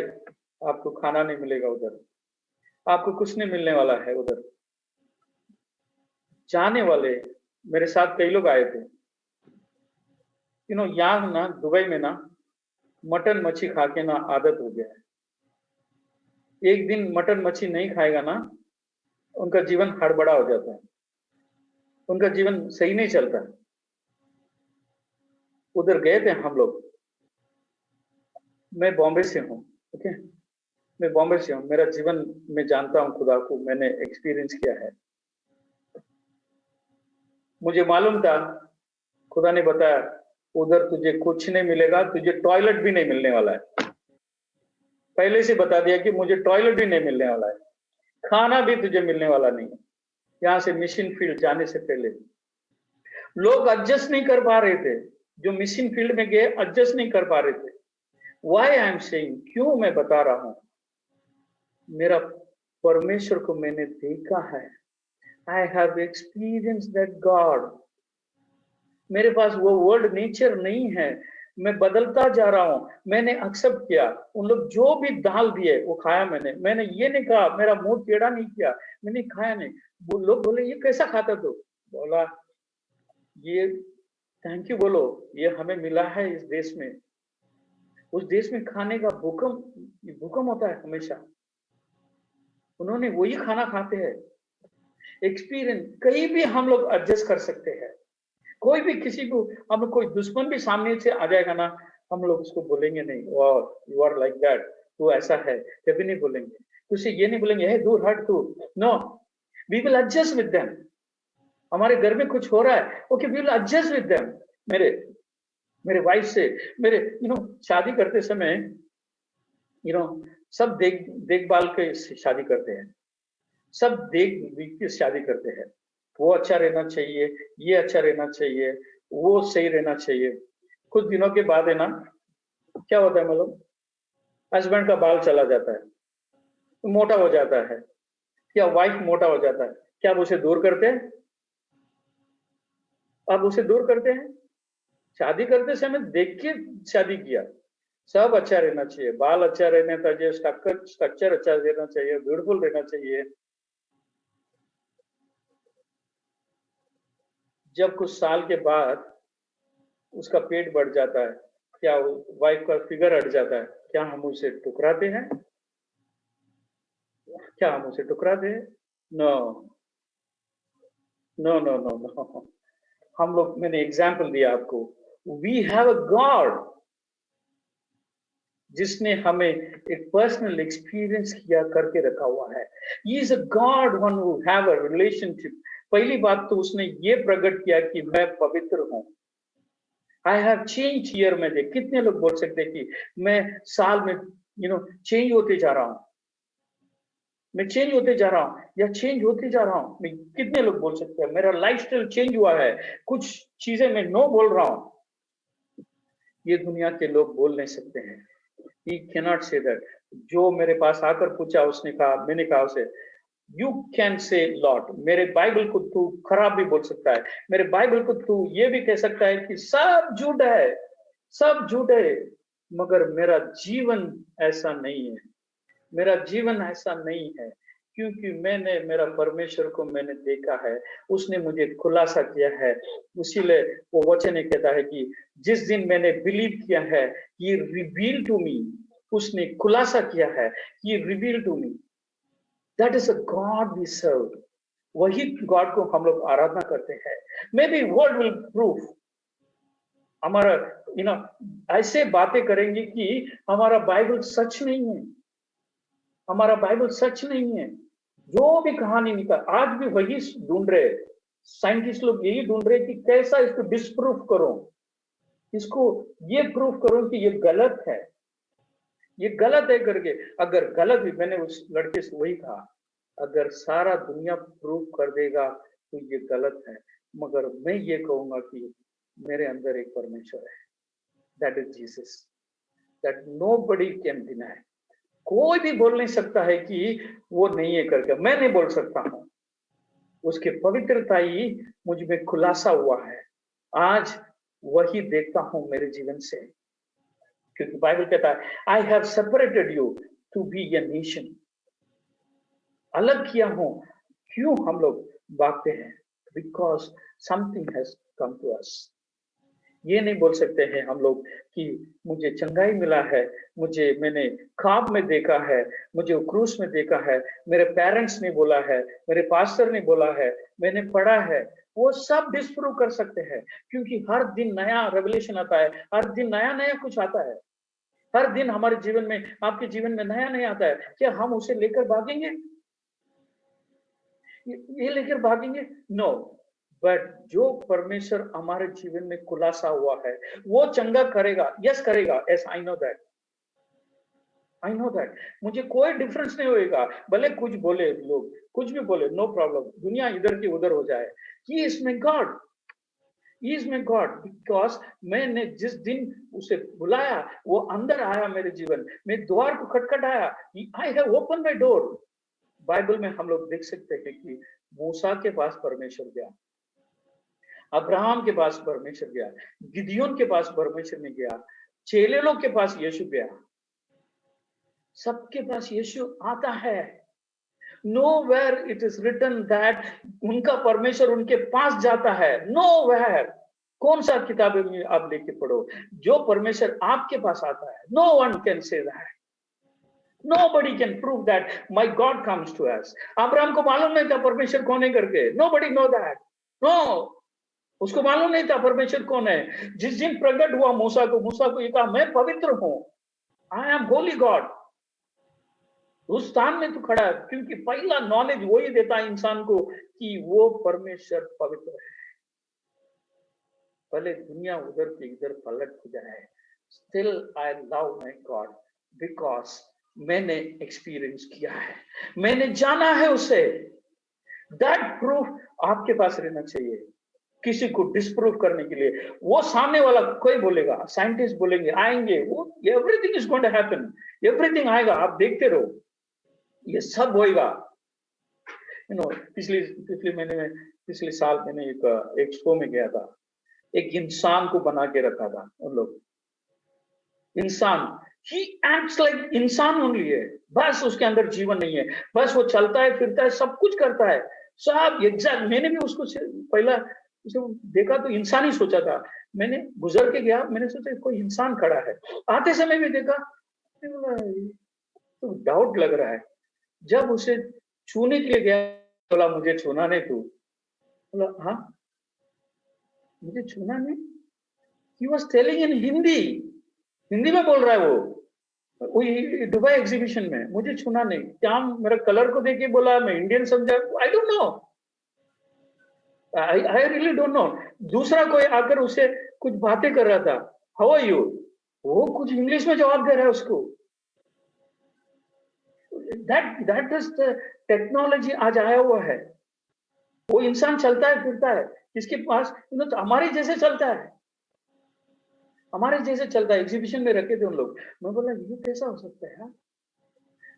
आपको खाना नहीं मिलेगा उधर, आपको कुछ नहीं मिलने वाला है उधर। जाने वाले मेरे साथ कई लोग आए थे। यहाँ ना दुबई में ना मटन मच्छी खा के ना आदत हो गया है। एक दिन मटन मच्छी नहीं खाएगा ना, उनका जीवन हड़बड़ा हो जाता है, उनका जीवन सही नहीं चलता। उधर गए थे हम लोग। मैं बॉम्बे से हूँ, ओके, मैं बॉम्बे से हूँ। मेरा जीवन में जानता हूँ खुदा को, मैंने एक्सपीरियंस किया है। मुझे मालूम था, खुदा ने बताया उधर तुझे कुछ नहीं मिलेगा, तुझे टॉयलेट भी नहीं मिलने वाला है। पहले से बता दिया कि मुझे टॉयलेट भी नहीं मिलने वाला है, खाना भी तुझे मिलने वाला नहीं है। यहाँ से मिशन फील्ड जाने से पहले लोग एडजस्ट नहीं कर पा रहे थे, जो मिशन फील्ड में गए एडजस्ट नहीं कर पा रहे थे। Why I am saying, क्यों मैं बता रहा हूं? मेरा परमेश्वर को मैंने देखा है। I have experienced that God. मेरे पास वो वर्ल्ड नेचर नहीं है, मैं बदलता जा रहा हूं। मैंने एक्सेप्ट किया, उन लोग जो भी दाल दिए वो खाया मैंने ये नहीं कहा, मेरा मुंह टेढ़ा नहीं किया, मैंने खाया नहीं। वो लोग बोले ये कैसा खाता तू? बोला ये थैंक यू बोलो, ये हमें मिला है इस देश में। उस देश में खाने का भूकंप होता है हमेशा। उन्होंने वही खाना खाते हैं। एक्सपीरियंस कहीं भी हम लोग एडजस्ट कर सकते हैं। कोई भी किसी को, हम कोई दुश्मन भी सामने से आ जाएगा ना, हम लोग उसको बोलेंगे नहीं, यू आर लाइक दैट, तू ऐसा है, कभी नहीं बोलेंगे। तुझे ये नहीं बोलेंगे, हे दूर हट तू, no, we will adjust with them. हमारे घर में कुछ हो रहा है, okay, we will adjust with them. मेरे वाइफ से मेरे शादी करते समय सब देखभाल के शादी करते हैं, सब देख के शादी करते हैं। वो अच्छा रहना चाहिए, ये अच्छा रहना चाहिए, वो सही रहना चाहिए। कुछ दिनों के बाद है ना, क्या होता है मालूम, हस्बैंड का बाल चला जाता है, मोटा हो जाता है, या वाइफ मोटा हो जाता है, क्या आप उसे दूर करते हैं? आप उसे दूर करते हैं? शादी करते समय देख के शादी किया, सब अच्छा रहना चाहिए, बाल अच्छा रहना चाहिए, स्ट्रक्चर अच्छा रहना चाहिए, ब्यूटीफुल रहना चाहिए। जब कुछ साल के बाद उसका पेट बढ़ जाता है, क्या वाइफ का फिगर हट जाता है, क्या हम उसे ठुकराते हैं? क्या हम उसे ठुकराते हैं? No, no, no, no, no. हम लोग, मैंने एग्जाम्पल दिया आपको, वी हैव अ गॉड जिसने हमें एक पर्सनल एक्सपीरियंस किया करके रखा हुआ है। He is a God one who have a relationship. पहली बात तो उसने ये प्रकट किया कि मैं पवित्र हूं। आई हैव चेंज ईयर में दे, कितने लोग बोल सकते हैं कि मैं साल में चेंज होते जा रहा हूं, मैं चेंज होते जा रहा हूं या चेंज होते जा रहा हूं? मैं, कितने लोग बोल सकते हैं मेरा लाइफस्टाइल चेंज हुआ है, कुछ चीजें मैं नो बोल रहा हूं? ये दुनिया के लोग बोल नहीं सकते हैं। He cannot say that. जो मेरे पास आकर पूछा, उसने कहा, मैंने कहा उसे, यू कैन से लॉट, मेरे बाइबल को तू खराब भी बोल सकता है, मेरे बाइबल को तू ये भी कह सकता है कि सब झूठ है, सब झूठ है, मगर मेरा जीवन ऐसा नहीं है, मेरा जीवन ऐसा नहीं है, क्योंकि मैंने मेरा परमेश्वर को मैंने देखा है, उसने मुझे खुलासा किया है। इसीलिए वो वचन ये कहता है कि जिस दिन मैंने बिलीव किया है, ये रिवील टू मी, उसने खुलासा किया है, ये reveal to me, that is a God we serve. वही गॉड को हम लोग आराधना करते हैं। May be word will proof, हमारा ऐसे बातें करेंगे कि हमारा बाइबल सच नहीं है, हमारा बाइबल सच नहीं है। जो भी कहानी निकल, आज भी वही ढूंढ रहे, साइंटिस्ट लोग यही ढूंढ रहे कि कैसा इसको डिस्प्रूव करो, इसको ये प्रूफ करो कि ये गलत है, ये गलत है करके। अगर गलत भी, मैंने उस लड़के से वही कहा, अगर सारा दुनिया प्रूव कर देगा तो ये गलत है, मगर मैं ये कहूंगा कि मेरे अंदर एक परमेश्वर है, that is Jesus, that nobody can deny. कोई भी बोल नहीं सकता है कि वो नहीं है करके, मैं नहीं बोल सकता हूं, उसकी पवित्रता ही मुझ में खुलासा हुआ है। आज वही देखता हूं मेरे जीवन से, क्योंकि बाइबल कहता है I have separated you to be a nation, अलग किया हूं। क्यों हम लोग भागते हैं? Because something has come to us. ये नहीं बोल सकते हैं हम लोग कि मुझे चंगाई मिला है, मैंने ख्वाब में देखा है, मुझे क्रूस में देखा है, मेरे पेरेंट्स ने बोला है, मेरे पास्टर ने बोला है, मैंने पढ़ा है। वो सब डिस्प्रूव कर सकते हैं, क्योंकि हर दिन नया रेवलेशन आता है, हर दिन नया नया कुछ आता है, हर दिन हमारे जीवन में, आपके जीवन में नया नया आता है। क्या हम उसे लेकर भागेंगे? ये लेकर भागेंगे? नो। बट जो परमेश्वर हमारे जीवन में खुलासा हुआ है, वो चंगा करेगा, यस करेगा, yes I know that, I know that. मुझे कोई डिफरेंस नहीं होएगा, भले कुछ बोले लोग, कुछ भी बोले, नो प्रॉब्लम, दुनिया इधर की उधर हो जाए। He is my God, he is my God, because मैंने जिस दिन उसे बुलाया, वो अंदर आया मेरे जीवन में, द्वार को खटखटाया, I have open my door. Bible में हम लोग देख सकते हैं कि मूसा के पास परमेश्वर गया, अब्राहम के पास परमेश्वर गया, गिदियोन के पास परमेश्वर ने गया, चेले लोग के पास यीशु गया, सबके पास यीशु आता है। Nowhere it is written that उनका परमेश्वर उनके पास जाता है, नोवेयर। कौन सा किताब में आप लेके पढ़ो, जो परमेश्वर आपके पास आता है, no one can say that, nobody can prove that my God comes to us. Abraham को मालूम नहीं था परमेश्वर कौन है करके, nobody know that, no, उसको मालूम नहीं था परमेश्वर कौन है। जिस दिन प्रकट हुआ मूसा को ये कहा, मैं पवित्र हूं, आई एम होली गॉड। उस स्थान में तो खड़ा है, क्योंकि पहला नॉलेज वही देता है इंसान को कि वो परमेश्वर पवित्र है। भले दुनिया उधर की इधर पलट जाए, still I love my God, because मैंने एक्सपीरियंस किया है, मैंने जाना है उसे। दैट प्रूफ आपके पास रहना चाहिए। किसी को डिस्प्रूव करने के लिए। वो सामने वाला कोई बोलेगा, साइंटिस्ट बोलेंगे, आएंगे, वो everything is going to happen, everything आएगा, आप देखते रहो, ये सब होएगा। पिछले साल मैंने एक एक्सपो में गया था, एक इंसान को बना के रखा था उन लोग, इंसान, ही एक्ट्स लाइक इंसान ओनली है, बस उसके अंदर जीवन नहीं है, बस वो चलता है, फिरता है, सब कुछ करता है, सब एग्जैक्ट। मैंने भी उसको पहला उसे देखा तो इंसान ही सोचा था, मैंने गुजर के गया, मैंने सोचा कोई इंसान खड़ा है, आते समय भी देखा, तो डाउट लग रहा है। जब उसे छूने के लिए गया, बोला मुझे छूना नहीं, तू बोला हाँ मुझे छूना नहीं। He was telling in Hindi में बोल रहा है वो दुबई एग्जीबिशन में, मुझे छूना नहीं। क्या मेरा कलर को देख के बोला, मैं इंडियन समझा, आई don't no, I really don't know. दूसरा कोई आकर उसे कुछ बातें कर रहा था, हाउ आर यू, वो कुछ इंग्लिश में जवाब दे रहा है उसको। दैट इज द टेक्नोलॉजी आज आया हुआ है। वो इंसान चलता है, फिरता है, इसके पास तो हमारे जैसे चलता है, हमारे जैसे चलता है। एग्जीबिशन में रखे थे उन लोग, मैं बोला ये कैसा हो सकता है यार,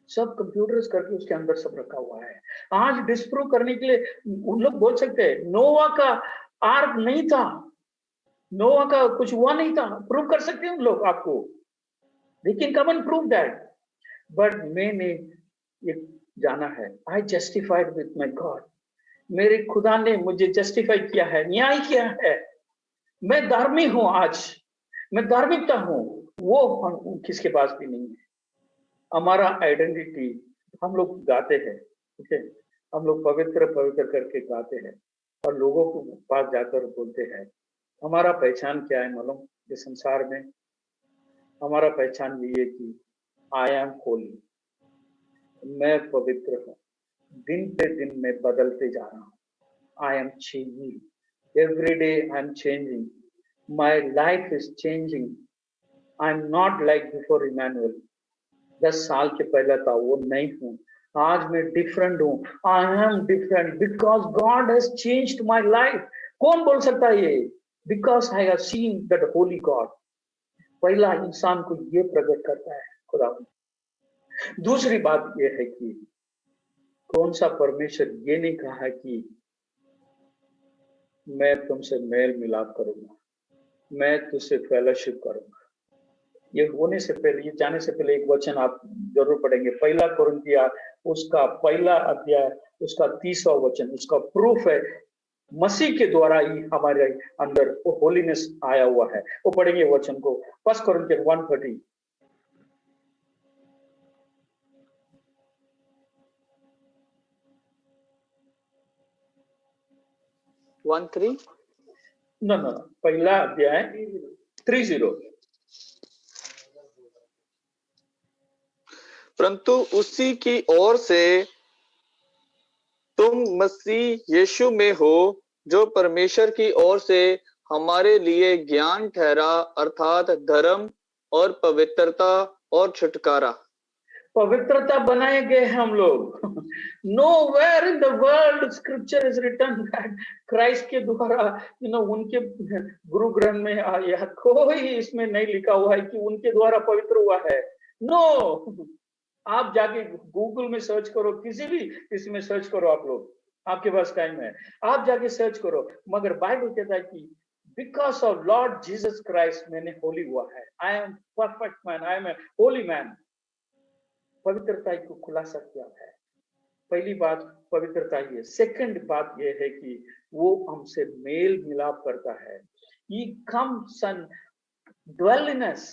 सब कंप्यूटर्स करके उसके अंदर सब रखा हुआ है। आज डिस्प्रूव करने के लिए उन लोग बोल सकते हैं नोवा का आर्क नहीं था, नोवा का कुछ हुआ नहीं था, प्रूव कर सकते हैं उन लोग आपको, they can come and prove that. But मैंने ये जाना है, आई जस्टिफाइड विद माय गॉड, मेरे खुदा ने मुझे जस्टिफाई किया है, न्याय किया है, मैं धार्मिक हूं, आज मैं धार्मिकता हूं, वो किसके पास भी नहीं है। हमारा आइडेंटिटी हम लोग गाते हैं, ठीक है, हम लोग पवित्र पवित्र करके गाते हैं और लोगों को पास जाकर बोलते हैं हमारा पहचान क्या है मालूम, इस संसार में हमारा पहचान ये है कि आई एम होली, मैं पवित्र हूँ, दिन पे दिन मैं बदलते जा रहा हूँ, I am changing, every day I'm changing, my life is changing, I'm not like before Emmanuel, 10 साल के पहले था वो नहीं हूँ, आज मैं डिफरेंट हूँ, I am different because God has changed my life. कौन बोल सकता है ये? Because I have seen that Holi God. पहला इंसान को ये प्रकट करता है खुदा। दूसरी बात ये है कि कौन सा परमेश्वर ये नहीं कहा कि मैं तुमसे मेल मिलाप करूंगा, मैं तुझसे फेलोशिप करूंगा। ये होने से पहले, ये जाने से पहले एक वचन आप जरूर पढ़ेंगे, पहला कुरिन्थिया उसका पहला अध्याय उसका 30वां वचन, उसका प्रूफ है मसीह के द्वारा ही हमारे अंदर वो होलीनेस आया हुआ है। वो पढ़ेंगे वचन को, 1 कुरिन्थियन 1:30। no, पहला अध्याय 30। परंतु उसी की ओर से तुम मसीह यीशु में हो, जो परमेश्वर की ओर से हमारे लिए ज्ञान ठहरा, अर्थात धर्म और पवित्रता और छुटकारा। पवित्रता बनाए गए हम लोग। Nowhere in the world scripture is written that Christ के द्वारा उनके गुरु ग्रंथ में या कोई इसमें नहीं लिखा हुआ है कि उनके द्वारा पवित्र हुआ है। नो, आप जाके गूगल में सर्च करो, किसी भी इसमें सर्च करो, आप लोग, आपके पास टाइम है, आप जाके सर्च करो। मगर बाइबल कहता है कि because of Lord Jesus Christ मैंने होली हुआ है, I am perfect man, I am a holy man. पवित्रता को खुलासा किया है। पहली बात पवित्रता ही है। सेकंड बात यह है कि वो हमसे मेल मिलाप करता है। He comes and dwell in us,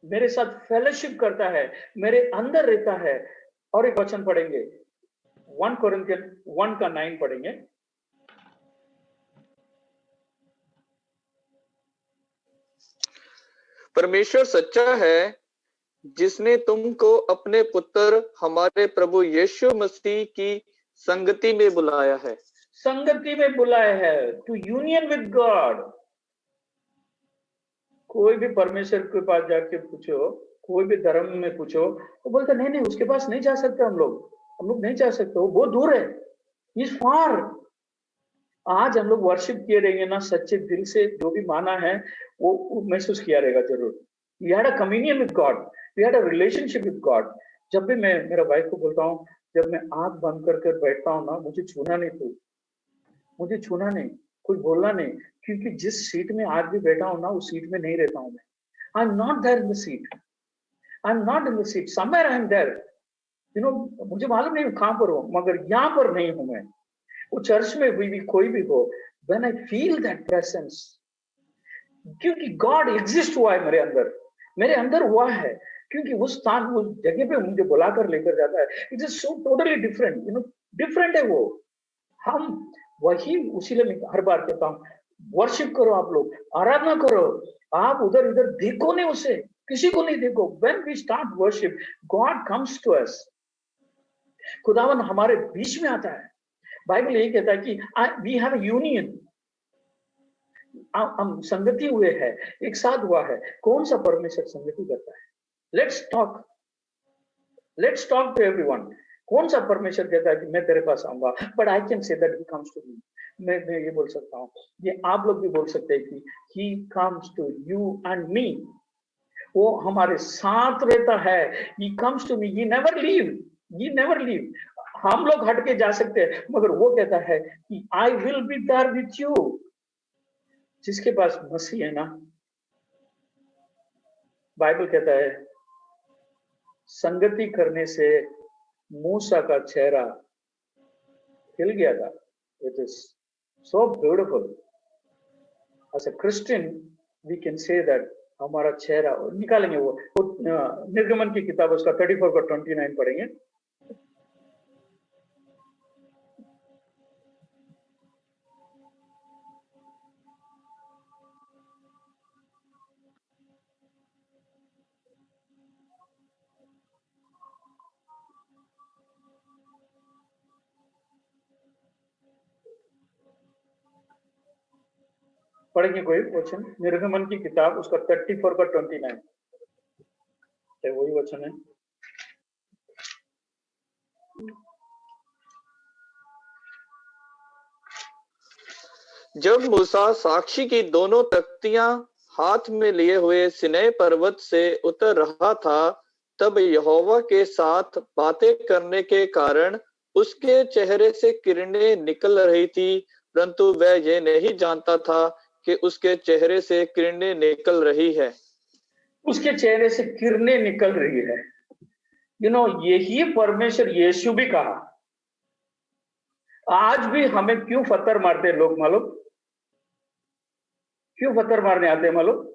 मेरे साथ फेलोशिप करता है, मेरे अंदर रहता है। और एक वचन पढ़ेंगे 1 कुरिन्थियन 1:9 पढ़ेंगे। परमेश्वर सच्चा है, जिसने तुमको अपने पुत्र हमारे प्रभु यीशु मसीह की संगति में बुलाया है। संगति में बुलाया है, टू यूनियन विद गॉड। कोई भी परमेश्वर के पास जाके पूछो, कोई भी धर्म में पूछो, वो बोलते नहीं उसके पास नहीं जा सकते हम लोग नहीं जा सकते, वो बहुत दूर है, इज फार। आज हम लोग वर्शिप किए रहेंगे ना, सच्चे दिल से जो भी माना है वो महसूस किया रहेगा जरूर। We had a communion with God, we had a relationship with God. जब भी मैं मेरा वाइफ को बोलता हूँ, जब मैं आंख बंद कर बैठता हूँ ना, मुझे छूना नहीं, तू मुझे छूना नहीं, कुछ बोलना नहीं, क्योंकि जिस सीट में आज भी बैठा हूँ ना, उस सीट में नहीं रहता हूँ मैं। I am not there in the seat, I am not in the seat, somewhere I am there. You know, मुझे मालूम नहीं कहां पर हूँ, मगर यहाँ पर नहीं हूँ मैं। वो चर्च में भी कोई भी हो, when I feel that presence, क्योंकि गॉड एग्जिस्ट हुआ है मेरे अंदर हुआ है, क्योंकि उस स्थान, उस जगह पे मुझे बुलाकर लेकर जाता है। It is so totally different, you know, different है वो। हम वही, उसीलिए मैं हर बार कहता हूँ, वर्शिप करो आप लोग, आराधना करो, आप उधर इधर देखो नहीं, उसे किसी को नहीं देखो। When we start worship, God comes to us, खुदावन हमारे बीच में आता है। बाइबल यही कहता है कि वी हैव यूनियन, हम संगति हुए हैं, एक साथ हुआ है। कौन सा परमेश्वर संगति करता है? Let's talk to everyone. कौन सा परमेश्वर कहता है कि मैं तेरे पास आऊंगा? But I can say that he comes to me. मैं ये बोल सकता हूँ, ये आप लोग भी बोल सकते हैं कि he comes to you and me. वो हमारे साथ रहता है। He comes to me, he never leave. हम लोग हट के जा सकते हैं, मगर वो कहता है कि I will be there with you. जिसके पास मसीह है ना, बाइबल कहता है संगति करने से मूसा का चेहरा खिल गया था। It is so beautiful. As a Christian we can say that हमारा चेहरा निकालेंगे। वो निर्गमन की किताब उसका 34 का 29 पढ़ेंगे। पढ़ेंगे कोई वचन? निर्गमन की किताब उसका 34 का 29 वही वचन है। जब मूसा साक्षी की दोनों तख्तियां हाथ में लिए हुए सिनै पर्वत से उतर रहा था, तब यहोवा के साथ बातें करने के कारण उसके चेहरे से किरणें निकल रही थी, परंतु वह ये नहीं जानता था कि उसके चेहरे से किरणें निकल रही है। उसके चेहरे से किरणें निकल रही है। यू नो, यही परमेश्वर यीशु भी कहा। आज भी हमें क्यों पत्थर मारते हैं लोग मालूम? क्यों पत्थर मारने आते हैं मालूम?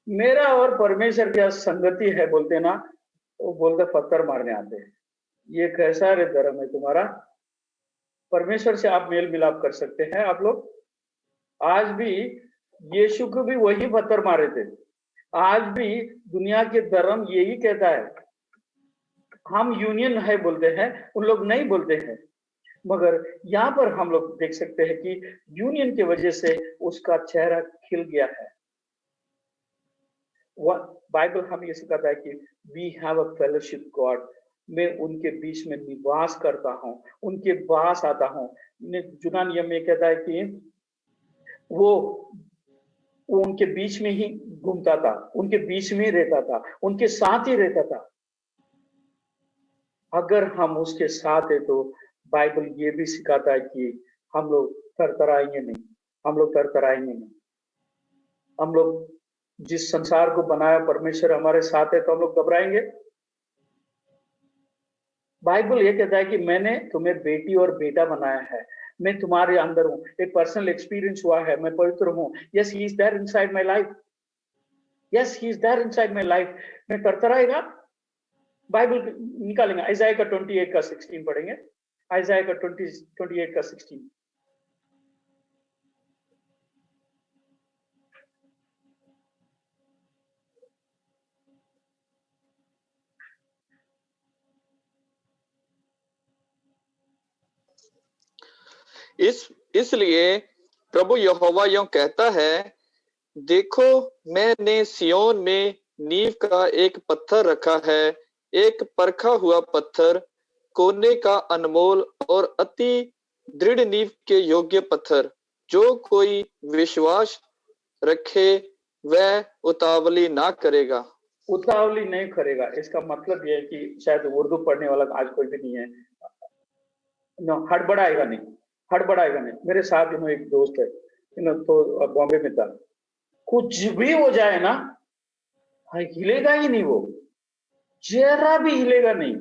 मेरा और परमेश्वर क्या संगति है बोलते ना, वो बोलते पत्थर मारने आते हैं। ये कैसा रे धर्म है तुम्हारा? परमेश्वर से आप मेल मिलाप कर सकते हैं आप लोग? आज भी यीशु को भी वही पत्थर मारे थे। आज भी दुनिया के धर्म यही कहता है, हम यूनियन है बोलते हैं, उन लोग नहीं बोलते हैं। मगर यहाँ पर हम लोग देख सकते हैं कि यूनियन की वजह से उसका चेहरा खिल गया है। बाइबल हमें ये सिखाता है कि we have a fellowship God. मैं उनके बीच में निवास करता हूँ, उनके पास आता हूँ। जुना नियम में कहता है कि वो उनके बीच में ही घूमता था, उनके बीच में ही रहता था, उनके साथ ही रहता था। अगर हम उसके साथ है तो बाइबल ये भी सिखाता है कि हम लोग तरतराएंगे नहीं, हम लोग तरतराएंगे नहीं। हम लोग जिस संसार को बनाया परमेश्वर हमारे साथ है तो हम लोग घबराएंगे? बाइबल ये कहता है कि मैंने तुम्हें बेटी और बेटा बनाया है, मैं तुम्हारे अंदर हूं। एक पर्सनल एक्सपीरियंस हुआ है, मैं पवित्र हूं। Yes, he is there inside my life. Yes, he is there inside my life. मैं तरतराएगा? बाइबल निकालेंगे, आइज़ाया का 28 का 16 पढ़ेंगे। आइज़ाया का 28 का 16। इसलिए प्रभु यहोवा यूं कहता है, देखो मैंने सिय्योन में नींव का एक पत्थर रखा है, एक परखा हुआ पत्थर, कोने का अनमोल और अति दृढ़ नींव के योग्य पत्थर, जो कोई विश्वास रखे वह उतावली ना करेगा। उतावली नहीं करेगा, इसका मतलब यह है कि शायद उर्दू पढ़ने वाला आज कोई भी नहीं है। हड़बड़ाएगा नहीं, हड़बड़ाएगा नहीं। मेरे साथ एक दोस्त है, तो बॉम्बे में था, कुछ भी हो जाए ना, हिलेगा ही नहीं, वो जरा भी हिलेगा नहीं।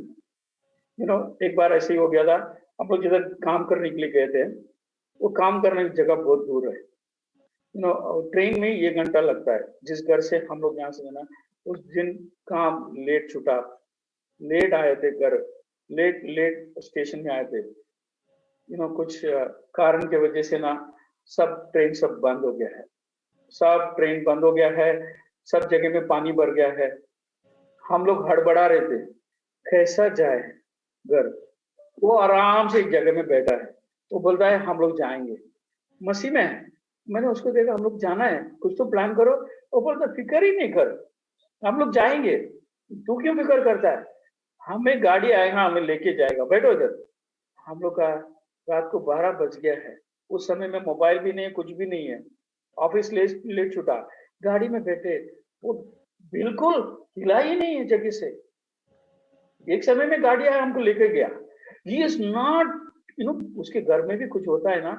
एक बार ऐसे ही हो गया था, हम लोग जिधर काम करने के लिए गए थे, वो काम करने की जगह बहुत दूर है। ट्रेन में 1 घंटा लगता है। जिस घर से हम लोग यहाँ से जाना, उस दिन काम लेट छूटा, लेट आए थे घर, लेट स्टेशन में आए थे। कुछ कारण की वजह से ना सब ट्रेन सब बंद हो गया है, सब ट्रेन बंद हो गया है, सब जगह में पानी भर गया है। हम लोग हड़बड़ा रहे थे, कैसा जाए घर। वो आराम से एक जगह में बैठा है, वो बोल रहा है हम लोग जाएंगे। मसीह में मैंने उसको देखा, हम लोग जाना है, कुछ तो प्लान करो। वो बोलता फिक्र ही नहीं कर, हम लोग जाएंगे, तू क्यों फिक्र करता है, हमें गाड़ी आएगा, हमें लेके जाएगा, बैठो इधर। हम लोग का रात को 12 बज गया है, उस समय में मोबाइल भी नहीं है, कुछ भी नहीं है, ऑफिस लेट छूटा, गाड़ी में बैठे, वो बिल्कुल हिला ही नहीं है जगह से। एक समय में गाड़ी आया, हमको लेके गया। ही इज नॉट उसके घर में भी कुछ होता है ना,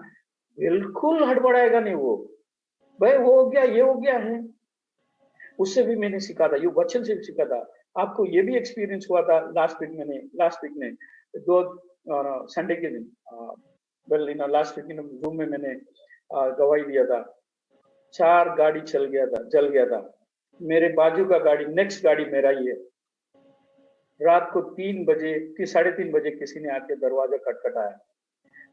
बिल्कुल हड़बड़ाएगा नहीं वो, भाई वो हो गया, ये हो गया है। उससे भी मैंने सीखा था, ये वचन से सीखा था। आपको ये भी एक्सपीरियंस हुआ था लास्ट वीक में 2 संडे के दिन, लास्ट वीक जूम में मैंने गवाही दिया था। 4 गाड़ी जल गया था। मेरे बाजू का गाड़ी, नेक्स्ट गाड़ी मेरा ही है। रात को 3 बजे, 3:30 बजे किसी ने आके दरवाजा खटखटाया।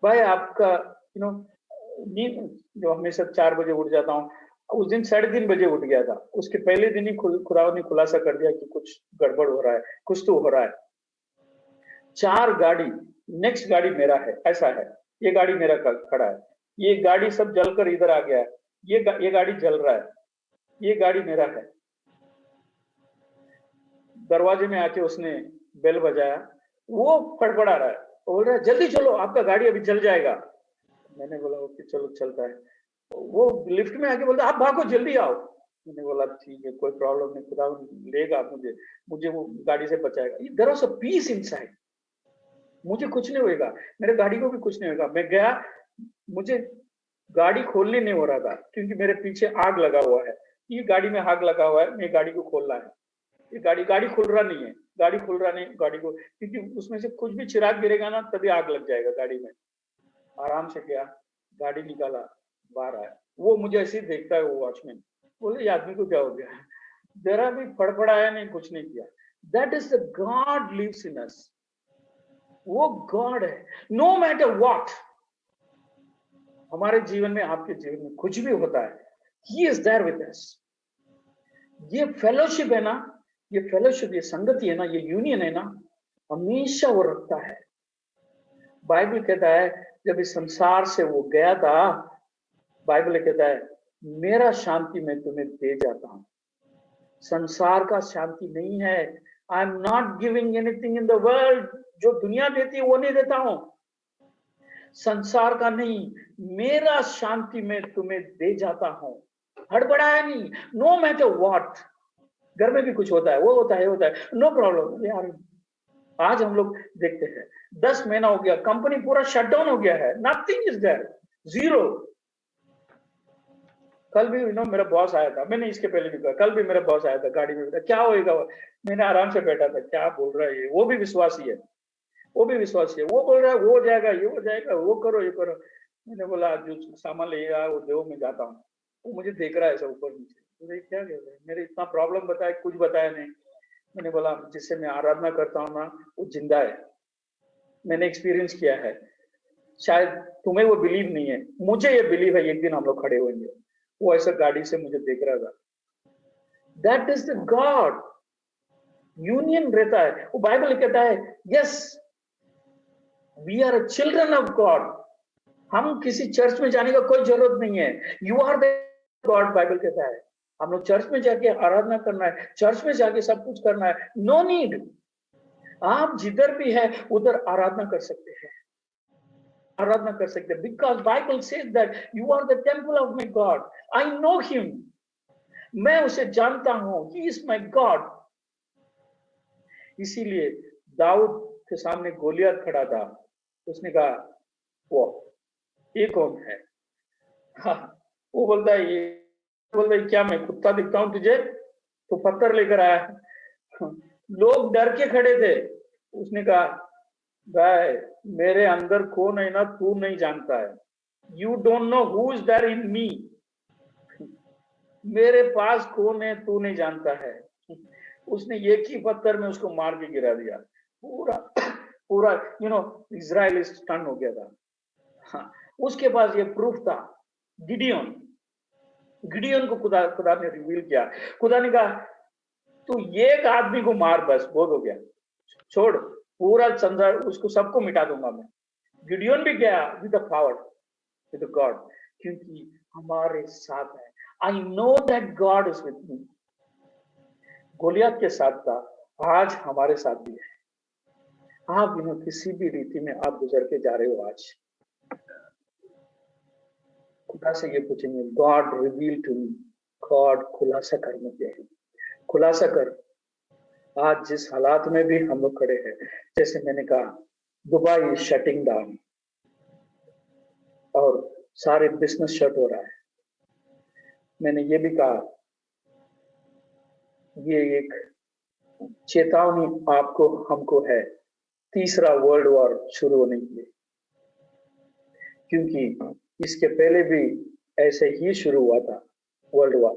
भाई आपका नींद, जो हमेशा 4 बजे उठ जाता हूँ, उस दिन 3:30 बजे उठ गया था। उसके पहले दिन ही खुदा ने खुलासा कर दिया कि कुछ गड़बड़ हो रहा है, कुछ तो हो रहा है। 4 गाड़ी, नेक्स्ट गाड़ी मेरा है, ऐसा है। ये गाड़ी मेरा खड़ा है, ये गाड़ी सब जलकर इधर आ गया है, ये गाड़ी जल रहा है, ये गाड़ी मेरा है। दरवाजे में आके उसने बेल बजाया, वो फड़फड़ा रहा है, बोल रहा है जल्दी चलो, आपका गाड़ी अभी जल जाएगा। मैंने बोला ओके चलो चलता है। वो लिफ्ट में आके बोलता आप भागो जल्दी आओ। मैंने बोला ठीक है, कोई प्रॉब्लम नहीं, खुदा लेगा मुझे वो गाड़ी से बचाएगा। There was a peace inside, मुझे कुछ नहीं होगा, मेरे गाड़ी को भी कुछ नहीं होगा। मैं गया, मुझे गाड़ी खोलने नहीं हो रहा था, क्योंकि मेरे पीछे आग लगा हुआ है। ये गाड़ी में आग लगा हुआ है, मैं गाड़ी को खोलना है, ये गाड़ी खुल रहा नहीं है, गाड़ी को, क्योंकि उसमें से कुछ भी चिराग गिरेगा ना तभी आग लग जाएगा गाड़ी में। आराम से गया, गाड़ी निकाला, बाहर आया। वो मुझे ऐसे ही देखता है, वो वॉचमैन, बोले ये आदमी को क्या हो गया, जरा भी फड़फड़ाया नहीं, कुछ नहीं किया। That is the God lives in us. वो गॉड है, नो मैटर व्हाट हमारे जीवन में, आपके जीवन में कुछ भी होता है, he is there with us. ये फेलोशिप है ना, ये फेलोशिप, ये संगति है ना, ये यूनियन है ना, हमेशा वो रखता है। बाइबल कहता है जब इस संसार से वो गया था, बाइबल कहता है मेरा शांति मैं तुम्हें दे जाता हूं, संसार का शांति नहीं है। I am not giving anything in the world, जो दुनिया देती है वो नहीं देता हूं, संसार का नहीं, मेरा शांति मैं तुम्हें दे जाता हूं। हड़बड़ाया नहीं, नो मैटर व्हाट, घर में भी कुछ होता है, वो होता है, होता है, नो प्रॉब्लम यार। आज हम लोग देखते हैं 10 महीना हो गया, कंपनी पूरा शटडाउन हो गया है, नथिंग इज देयर, जीरो। कल भी मेरा बॉस आया था, मैंने इसके पहले भी कहा, कल भी मेरा बॉस आया था, गाड़ी में बैठा, क्या होएगा, मैंने आराम से बैठा था, क्या बोल रहा है ये, वो भी विश्वासी है, वो बोल रहा है वो हो जाएगा, ये हो जाएगा, वो करो ये करो। मैंने बोला जो सामान लेगा वो देव में जाता हूँ। वो मुझे देख रहा है ऐसा ऊपर नीचे, मुझे क्या कह रहा है, मेरे इतना प्रॉब्लम बताया, कुछ बताया नहीं। मैंने बोला जिससे मैं आराधना करता हूँ ना वो जिंदा है, मैंने एक्सपीरियंस किया है, शायद तुम्हें वो बिलीव नहीं है, मुझे ये बिलीव है, एक दिन हम लोग खड़े होंगे। वो ऐसा गाड़ी से मुझे देख रहा था। That is the God, union रहता है। वो बाइबल कहता है yes we are a children of God, हम किसी चर्च में जाने का कोई जरूरत नहीं है, you are the God. Bible कहता है हम लोग चर्च में जाके आराधना करना है, चर्च में जाके सब कुछ करना है, नो नीड। आप जिधर भी है उधर आराधना कर सकते हैं। आराधना कर सकते हैं, because Bible says that you are the temple of my God, I know him, मैं उसे जानता हूं, ही इज माई गॉड। इसीलिए दाऊद के सामने गोलियत खड़ा था, उसने कहा वो ये कौन है? हाँ, वो बोलता है ये, बोलता है क्या मैं कुत्ता दिखता हूं तुझे, तो पत्थर लेकर आया। लोग डर के खड़े थे। उसने कहा भाई मेरे अंदर कौन है ना तू नहीं जानता है, you don't know who is there in me, मेरे पास कौन है तू नहीं जानता है। उसने एक ही पत्थर में उसको मार के गिरा दिया। पूरा पूरा इजराइल स्टन हो गया था। हाँ, उसके पास ये प्रूफ था। गिडियन गिडियन को खुदा ने रिवील किया। खुदा ने कहा तू एक आदमी को मार, बस बहुत हो गया, छोड़, पूरा संसार उसको सबको मिटा दूंगा मैं। गिडियन भी गया with the power, with God, क्योंकि हमारे साथ है। I know that God is with me. Goliath के साथ था, आज हमारे साथ भी है। आप किसी भी रीति में आप गुजर के जा रहे हो, आज खुदा से ये पूछेंगे, God reveal to me, God खुलासा कर मुझे, खुलासा कर। आज जिस हालात में भी हम लोग खड़े हैं, जैसे मैंने कहा दुबई इज शटिंग डाउन और सारे बिजनेस शट हो रहा है। मैंने ये भी कहा ये एक चेतावनी आपको हमको है, तीसरा वर्ल्ड वॉर शुरू होने के लिए, क्योंकि इसके पहले भी ऐसे ही शुरू हुआ था वर्ल्ड वॉर।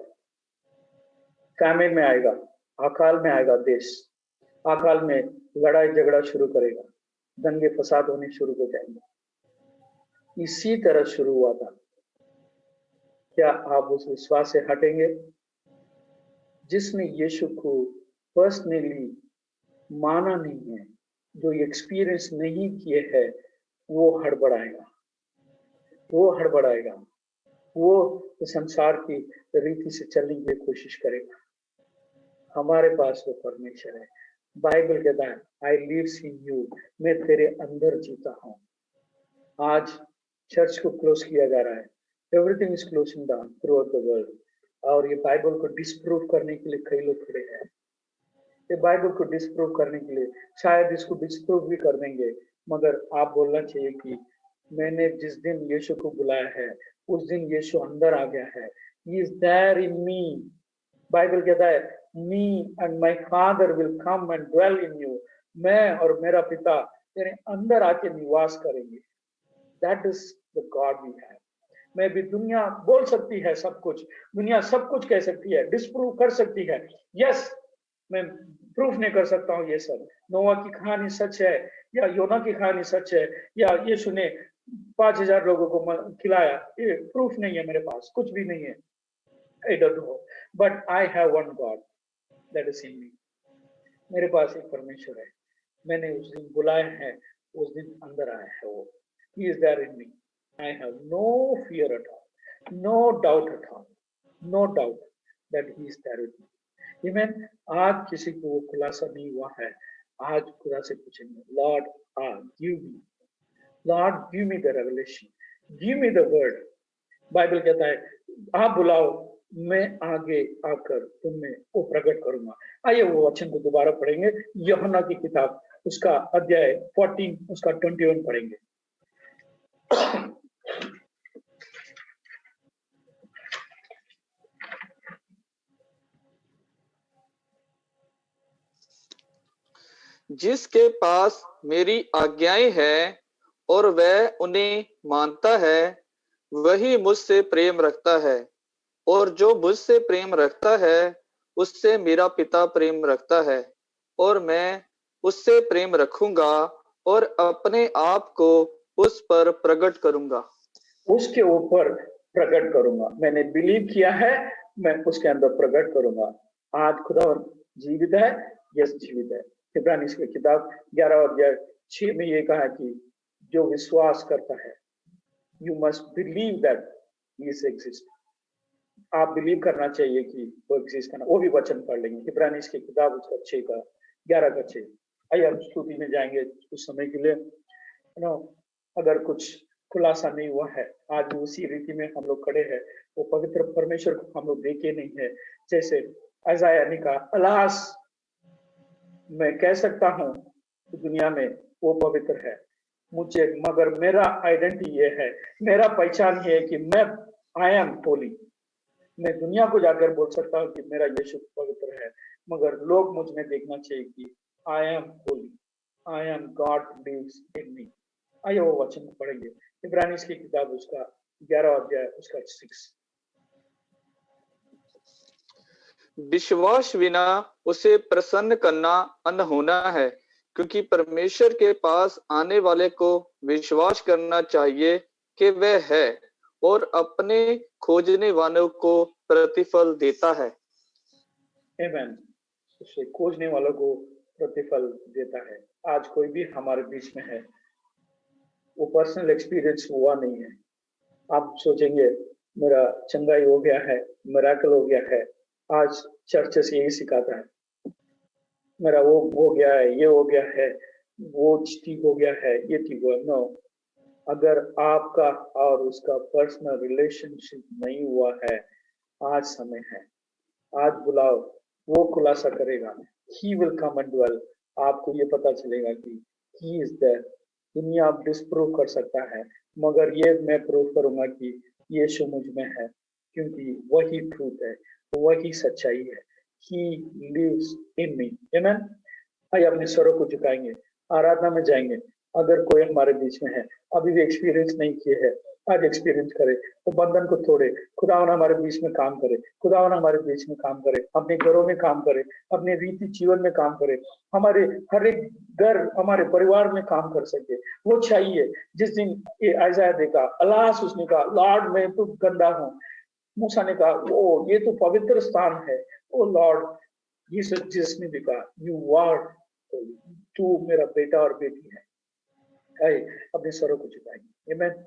फैमिन में आएगा, अकाल में आएगा, देश अकाल में लड़ाई झगड़ा शुरू करेगा, दंगे फसाद होने शुरू हो जाएंगे। इसी तरह शुरू हुआ था। क्या आप उस विश्वास से हटेंगे? जिसने यीशु को पर्सनली माना नहीं है, जो एक्सपीरियंस नहीं किए है, वो हड़बड़ाएगा, वो हड़बड़ाएगा, वो संसार की रीति से चलने की कोशिश करेगा। हमारे पास वो परमेश्वर है। बाइबल कहता है आई लिव्स इन यू, मैं तेरे अंदर जीता हूं। आज चर्च को क्लोज किया जा रहा है, everything is closing down through out the world, और ये बाइबल को डिसप्रूव करने के लिए कई लोग खड़े हैं। ये बाइबल को डिसप्रूव करने के लिए शायद इसको डिसप्रूव भी कर देंगे, मगर आप बोलना चाहिए कि मैंने जिस दिन यीशु को बुलाया है, उस दिन यीशु अंदर आ गया है। He is there in me. Bible कहता है me and my father will come and dwell in you, मैं और मेरा पिता तेरे अंदर आके निवास करेंगे। That is the God we have. मैं भी, दुनिया बोल सकती है सब कुछ, दुनिया सब कुछ कह सकती है, डिसप्रूव कर सकती है, यस मैं प्रूफ नहीं कर सकता हूँ ये सब। नोआ की कहानी सच है, या योना की कहानी सच है, या यीशु ने 5000 लोगों को खिलाया, ये प्रूफ नहीं है मेरे पास, कुछ भी नहीं है। I don't know, but I have one God that is in me. मेरे पास एक परमेश्वर है, मैंने उस दिन बुलाया है, उस दिन अंदर आया है वो। He is there in me. I have no fear at all, no doubt at all, no doubt that he is there with me. Amen. आज किसी को वो खुलासा नहीं हुआ है, आज खुदा से पूछेंगे, Lord give me the revelation, give me the word. Bible कहता है आप बुलाओ, मैं आगे आकर तुम्हें वो प्रकट करूंगा। आइए वो वचन को दोबारा पढ़ेंगे, यूहन्ना की किताब उसका अध्याय 14 उसका 21 पढ़ेंगे। जिसके पास मेरी आज्ञाएं हैं और वह उन्हें मानता है, वही मुझसे प्रेम रखता है, और जो मुझसे प्रेम रखता है उससे मेरा पिता प्रेम रखता है, और मैं उससे प्रेम रखूंगा और अपने आप को उस पर प्रकट करूंगा। उसके ऊपर प्रकट करूंगा। मैंने बिलीव किया है, मैं उसके अंदर प्रकट करूंगा। आज खुदा जीवित है, यस जीवित है। इब्रानियों की किताब 11 अध्याय 6 में ये कहा कि जो विश्वास करता है, you must believe that he exist. आप बिलीव करना चाहिए कि वो एग्जिस्ट करना। वो भी वचन पढ़ लेंगे, इब्रानियों की किताब उसका 6 का 11 का 6। आइए हम स्तुति में जाएंगे कुछ समय के लिए। अगर कुछ खुलासा नहीं हुआ है। आज भी उसी रीति में हम लोग खड़े हैं। वो पवित्र परमेश्वर को हम लोग देखे नहीं है। जैसे यशायाह ने कहा, अलास मैं कह सकता हूँ कि दुनिया में वो पवित्र है मुझे, मगर मेरा आइडेंटिटी ये है, मेरा पहचान ये है कि मैं आई एम होली। मैं दुनिया को जाकर बोल सकता हूँ कि मेरा यीशु पवित्र है, मगर लोग मुझ में देखना चाहिए कि I am holy, I am God lives in me. आइए वो वचन पढ़ेंगे, इब्रानी की किताब उसका 11 अध्याय उसका 6। विश्वास बिना उसे प्रसन्न करना अनहोना है, क्योंकि परमेश्वर के पास आने वाले को विश्वास करना चाहिए कि वह है और अपने खोजने वालों को प्रतिफल देता है। आमेन। उसे खोजने वालों को प्रतिफल देता है। आज कोई भी हमारे बीच में है, वो पर्सनल एक्सपीरियंस हुआ नहीं है। आप सोचेंगे मेरा चंगाई हो गया है, मिराकल हो गया है, आज चर्च से यही सिखाता है, मेरा वो हो गया है, ये हो गया है, वो ठीक हो गया है, ये ठीक हुआ। नो, अगर आपका और उसका पर्सनल रिलेशनशिप नहीं हुआ है, आज समय है, आज बुलाओ, वो खुलासा करेगा। He will come and dwell. आपको ये पता चलेगा कि ही इज देयर। दुनिया आप डिस्प्रूव कर सकता है, मगर ये मैं प्रूव करूंगा कि यीशु मुझ में है, क्योंकि वही ट्रूथ है, वही सच्चाई है। ही लिव्स इन मी। आमेन। आइए अपने स्वरों को झुकाएंगे, आराधना में जाएंगे। अगर कोई हमारे बीच में है, अभी भी एक्सपीरियंस नहीं किए है, आज एक्सपीरियंस करे, तो बंधन को तोड़े, खुदावन हमारे बीच में काम करे, खुदावन हमारे बीच में काम करे, अपने घरों में काम करे, अपने रीति जीवन में काम करे, हमारे हर एक घर, हमारे परिवार में काम कर सके। वो चाहिए। जिस दिन ये यशायाह देखा, अलास उसने कहा, लॉर्ड मैं तो गंदा हूँ। मूसा ने कहा, ओ ये तो पवित्र स्थान है। ओ लॉर्ड, जिसने भी कहा, यू आर, तू मेरा बेटा और बेटी है। आइए अपने स्वरों को झुकाएंगे। आमेन।